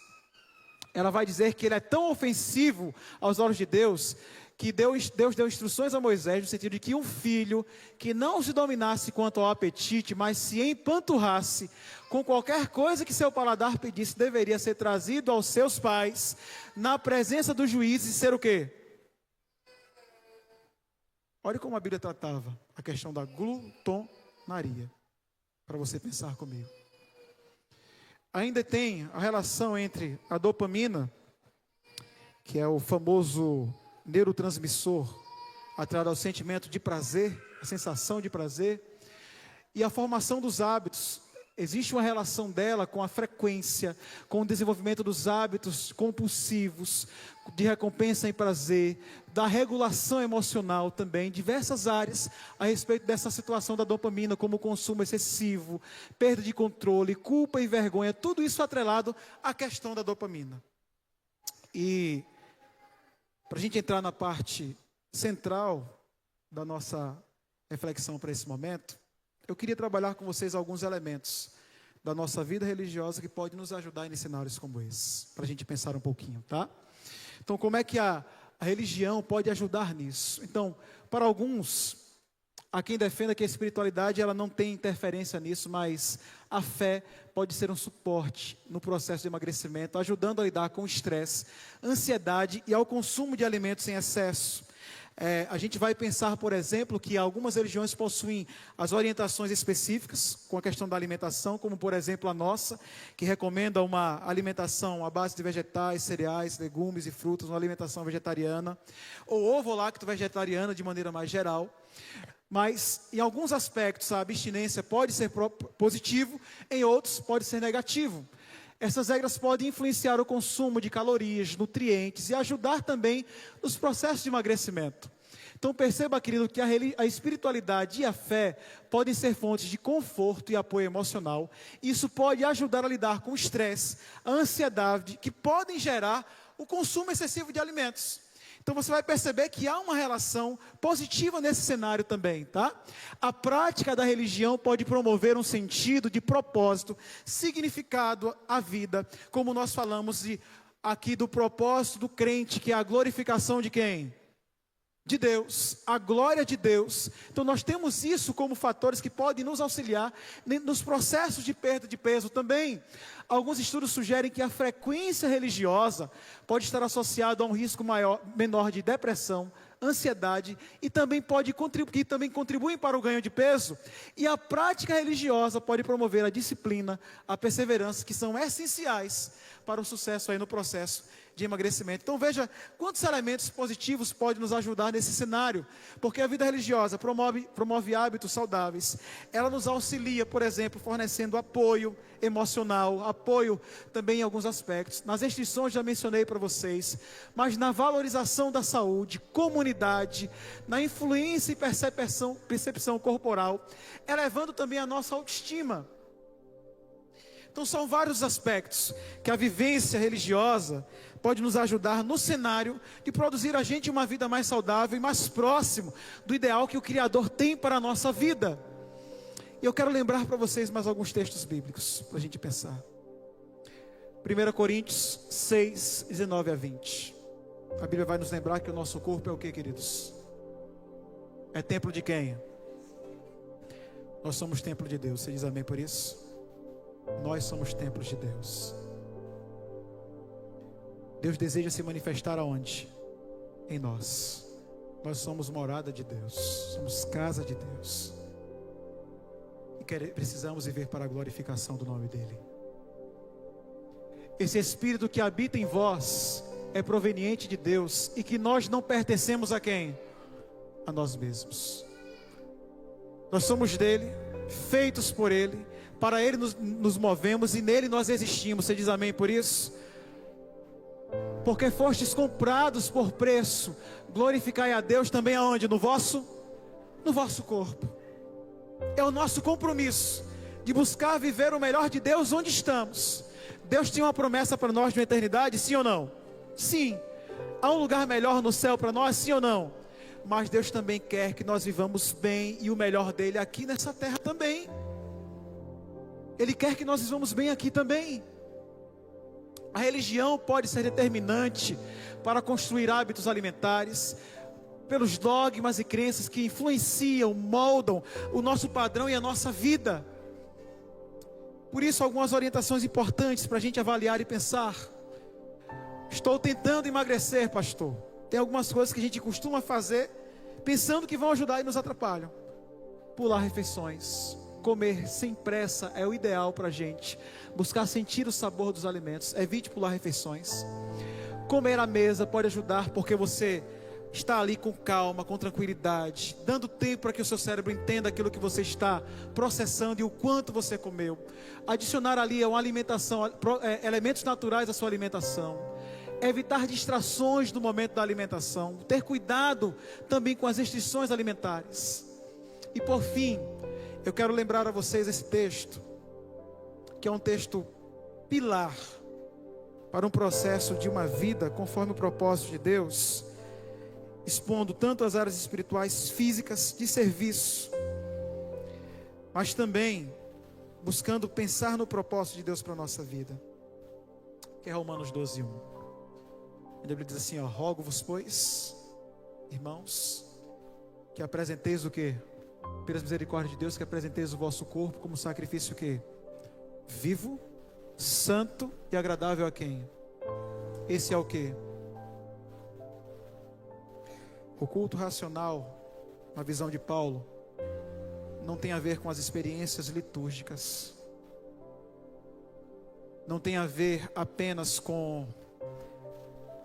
Ela vai dizer que ele é tão ofensivo aos olhos de Deus, que Deus deu instruções a Moisés, no sentido de que um filho que não se dominasse quanto ao apetite, mas se empanturrasse com qualquer coisa que seu paladar pedisse, deveria ser trazido aos seus pais, na presença dos juízes, e ser o quê? Olha como a Bíblia tratava a questão da glutonaria, para você pensar comigo. Ainda tem a relação entre a dopamina, que é o famoso neurotransmissor, atrelado ao sentimento de prazer, a sensação de prazer, e a formação dos hábitos. Existe uma relação dela com a frequência, com o desenvolvimento dos hábitos compulsivos, de recompensa e prazer, da regulação emocional também, diversas áreas a respeito dessa situação da dopamina, como consumo excessivo, perda de controle, culpa e vergonha, tudo isso atrelado à questão da dopamina. E para a gente entrar na parte central da nossa reflexão para esse momento, eu queria trabalhar com vocês alguns elementos da nossa vida religiosa que podem nos ajudar em cenários como esse, para a gente pensar um pouquinho, tá? Então, como é que a religião pode ajudar nisso? Então, para alguns, há quem defenda que a espiritualidade ela não tem interferência nisso, mas a fé pode ser um suporte no processo de emagrecimento, ajudando a lidar com o estresse, ansiedade e ao consumo de alimentos em excesso. A gente vai pensar, por exemplo, que algumas religiões possuem as orientações específicas com a questão da alimentação, como por exemplo a nossa, que recomenda uma alimentação à base de vegetais, cereais, legumes e frutas, uma alimentação vegetariana, ou ovo-lacto vegetariana de maneira mais geral. Mas em alguns aspectos a abstinência pode ser positivo, em outros pode ser negativo. Essas regras podem influenciar o consumo de calorias, nutrientes e ajudar também nos processos de emagrecimento. Então perceba, querido, que a espiritualidade e a fé podem ser fontes de conforto e apoio emocional. Isso pode ajudar a lidar com o estresse, a ansiedade, que podem gerar o consumo excessivo de alimentos. Então você vai perceber que há uma relação positiva nesse cenário também, tá? A prática da religião pode promover um sentido de propósito, significado à vida, como nós falamos aqui do propósito do crente, que é a glorificação de quem? De Deus, a glória de Deus. Então nós temos isso como fatores que podem nos auxiliar nos processos de perda de peso também. Alguns estudos sugerem que a frequência religiosa pode estar associada a um risco menor de depressão, ansiedade e também contribuem para o ganho de peso. E a prática religiosa pode promover a disciplina, a perseverança, que são essenciais para o sucesso aí no processo de emagrecimento. Então veja quantos elementos positivos podem nos ajudar nesse cenário, porque a vida religiosa promove hábitos saudáveis. Ela nos auxilia, por exemplo, fornecendo apoio emocional, apoio também em alguns aspectos. Nas restrições já mencionei para vocês, mas na valorização da saúde, comunidade, na influência e percepção corporal, elevando também a nossa autoestima. Então são vários aspectos que a vivência religiosa pode nos ajudar no cenário de produzir a gente uma vida mais saudável e mais próximo do ideal que o Criador tem para a nossa vida. E eu quero lembrar para vocês mais alguns textos bíblicos para a gente pensar. 1 Coríntios 6, 19 a 20. A Bíblia vai nos lembrar que o nosso corpo é o que, queridos? É templo de quem? Nós somos templo de Deus. Você diz amém por isso? Nós somos templos de Deus. Deus deseja se manifestar aonde? Em nós. Nós somos morada de Deus. Somos casa de Deus. E precisamos viver para a glorificação do nome dEle. Esse Espírito que habita em vós é proveniente de Deus, e que nós não pertencemos a quem? A nós mesmos. Nós somos dele, feitos por ele, para ele nos movemos e nele nós existimos. Você diz amém por isso? Porque fostes comprados por preço, glorificai a Deus também aonde? No vosso corpo. É o nosso compromisso de buscar viver o melhor de Deus onde estamos. Deus tem uma promessa para nós de uma eternidade, sim ou não? Sim. Há um lugar melhor no céu para nós, sim ou não? Mas Deus também quer que nós vivamos bem e o melhor dele aqui nessa terra também. Ele quer que nós vivamos bem aqui também. A religião pode ser determinante para construir hábitos alimentares, pelos dogmas e crenças que influenciam, moldam o nosso padrão e a nossa vida. Por isso, algumas orientações importantes para a gente avaliar e pensar. Estou tentando emagrecer, pastor. Tem algumas coisas que a gente costuma fazer, pensando que vão ajudar e nos atrapalham. Pular refeições, comer sem pressa é o ideal para a gente. Buscar sentir o sabor dos alimentos. Evite pular refeições. Comer à mesa pode ajudar, porque você está ali com calma, com tranquilidade, dando tempo para que o seu cérebro entenda aquilo que você está processando e o quanto você comeu. Adicionar ali uma alimentação, elementos naturais da sua alimentação. Evitar distrações no momento da alimentação. Ter cuidado também com as restrições alimentares. E por fim, eu quero lembrar a vocês esse texto, que é um texto pilar para um processo de uma vida conforme o propósito de Deus, expondo tanto as áreas espirituais, físicas, de serviço, mas também buscando pensar no propósito de Deus para a nossa vida, que é Romanos 12:1. A Bíblia diz assim, rogo-vos, pois, irmãos, que apresenteis o quê? Pelas misericórdias de Deus, que apresenteis o vosso corpo como sacrifício o quê? Vivo, santo e agradável a quem? Esse é o quê? O culto racional, na visão de Paulo, não tem a ver com as experiências litúrgicas. Não tem a ver apenas com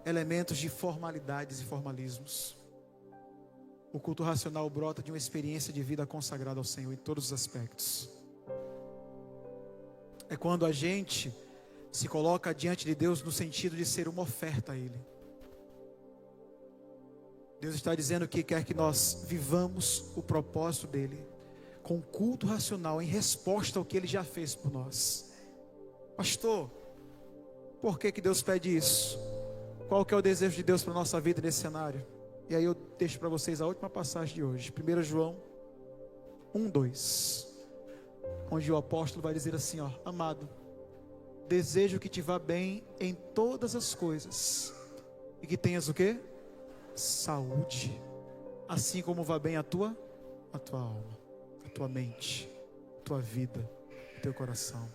elementos de formalidades e formalismos. O culto racional brota de uma experiência de vida consagrada ao Senhor em todos os aspectos. É quando a gente se coloca diante de Deus no sentido de ser uma oferta a Ele. Deus está dizendo que quer que nós vivamos o propósito dEle com culto racional em resposta ao que Ele já fez por nós. Pastor, por que Deus pede isso? Qual que é o desejo de Deus para a nossa vida nesse cenário? E aí eu deixo para vocês a última passagem de hoje, 1 João 1:2, onde o apóstolo vai dizer assim, amado, desejo que te vá bem em todas as coisas, e que tenhas o quê? Saúde, assim como vá bem a tua alma, a tua mente, a tua vida, o teu coração.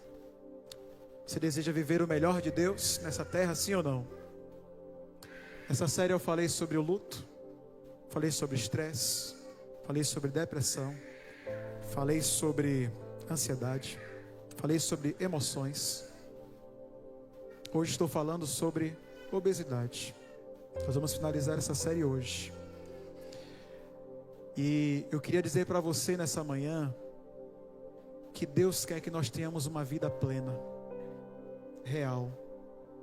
Você deseja viver o melhor de Deus nessa terra, sim ou não? Nessa série eu falei sobre o luto, falei sobre estresse, falei sobre depressão, falei sobre ansiedade, falei sobre emoções. Hoje estou falando sobre obesidade. Nós vamos finalizar essa série hoje. E eu queria dizer para você nessa manhã que Deus quer que nós tenhamos uma vida plena, real,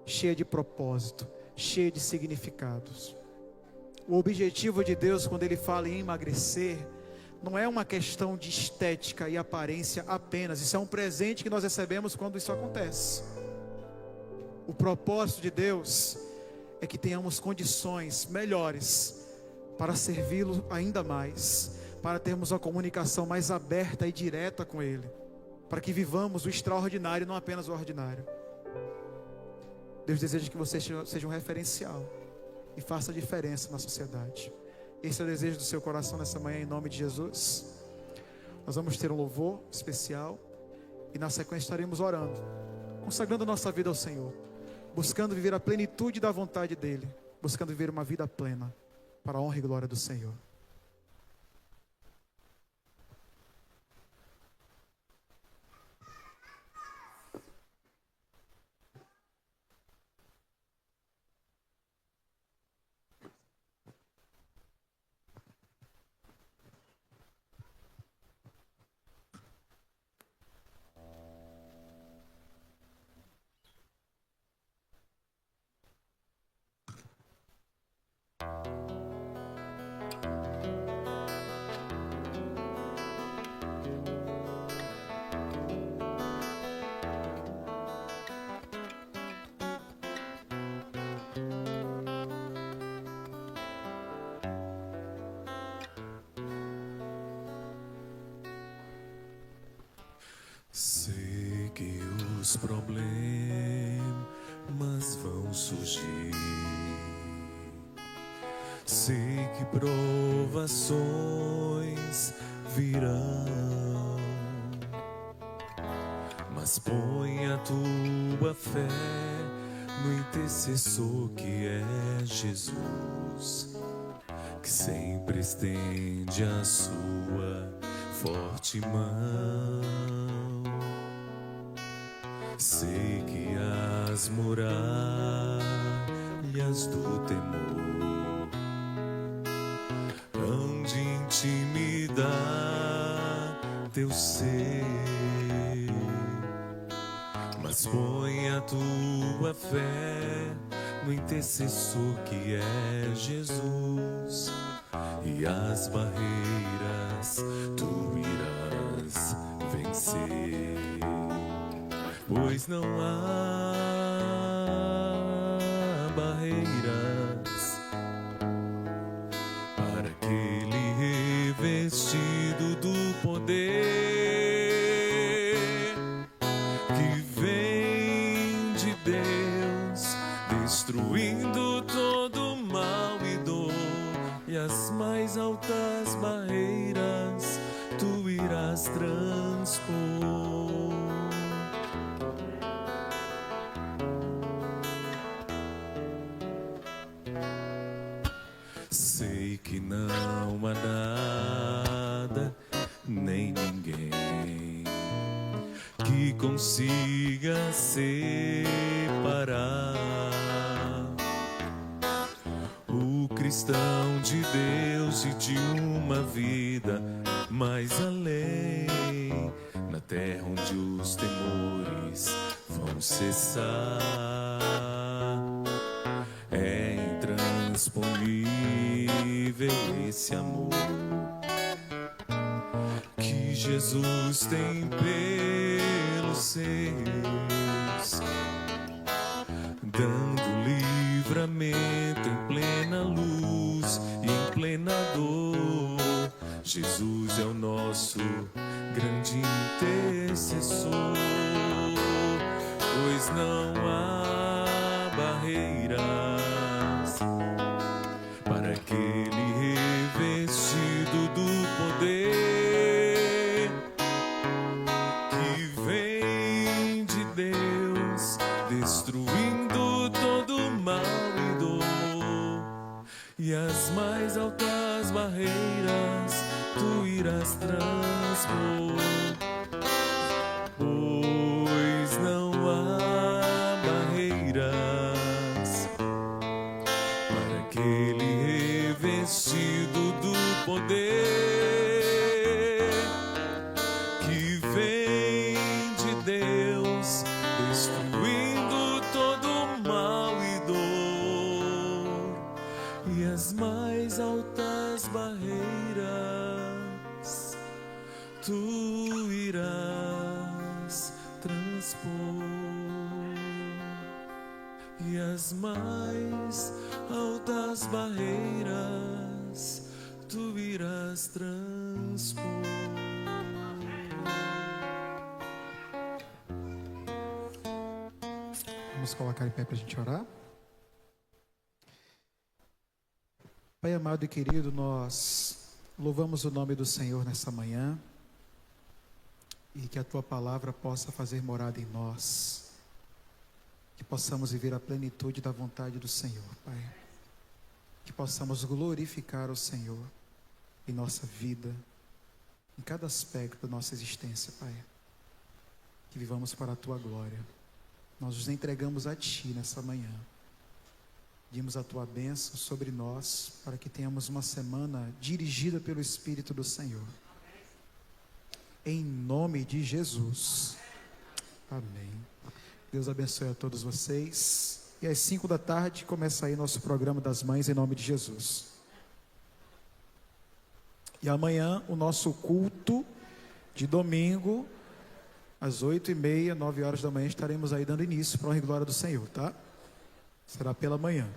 cheia de propósito, cheia de significados. O objetivo de Deus, quando Ele fala em emagrecer, não é uma questão de estética e aparência apenas. Isso é um presente que nós recebemos quando isso acontece. O propósito de Deus é que tenhamos condições melhores para servi-lo ainda mais, para termos uma comunicação mais aberta e direta com Ele, para que vivamos o extraordinário, não apenas o ordinário. Deus deseja que você seja um referencial e faça diferença na sociedade. Esse é o desejo do seu coração nessa manhã, em nome de Jesus. Nós vamos ter um louvor especial e na sequência estaremos orando, consagrando nossa vida ao Senhor, buscando viver a plenitude da vontade dEle, buscando viver uma vida plena para a honra e glória do Senhor. Sei que os problemas vão surgir, sei que provações virão, mas põe a tua fé no intercessor que é Jesus, que sempre estende a sua forte mão. Sei que as muralhas do temor hão de intimidar teu ser, mas põe a tua fé no intercessor que é Jesus, e as barreiras tu irás vencer. Pois não há barreiras para aquele revestido do poder que vem de Deus, destruindo todo mal e dor, e as mais altas barreiras tu irás transpor. Sei que não há nada, nem ninguém que consiga separar o cristão de Deus e de uma vida mais além, na terra onde os temores vão cessar. É intransponível esse amor que Jesus tem pelos seus, dando livramento em plena luz e em plena dor. Jesus é o nosso grande intercessor, pois não há barreiras para aquele revestido do poder que vem de Deus, destruindo todo mal e dor, e as mais altas barreiras tu irás transpor. Pois não há barreiras para aquele revestido do poder que vem de Deus, destruindo todo mal e dor, e as mais altas barreiras tu irás transpor, e as mais altas barreiras tu irás transpor. Vamos colocar em pé para a gente orar. Pai amado e querido, nós louvamos o nome do Senhor nessa manhã e que a Tua palavra possa fazer morada em nós, que possamos viver a plenitude da vontade do Senhor, Pai, que possamos glorificar o Senhor em nossa vida, em cada aspecto da nossa existência, Pai, que vivamos para a Tua glória. Nós nos entregamos a Ti nessa manhã. Pedimos a Tua bênção sobre nós, para que tenhamos uma semana dirigida pelo Espírito do Senhor. Em nome de Jesus. Amém. Deus abençoe a todos vocês. E às 5 da tarde começa aí nosso programa das mães, em nome de Jesus. E amanhã o nosso culto de domingo, às 8h30, 9 horas da manhã, estaremos aí dando início para a honra e glória do Senhor, tá? Será pela manhã.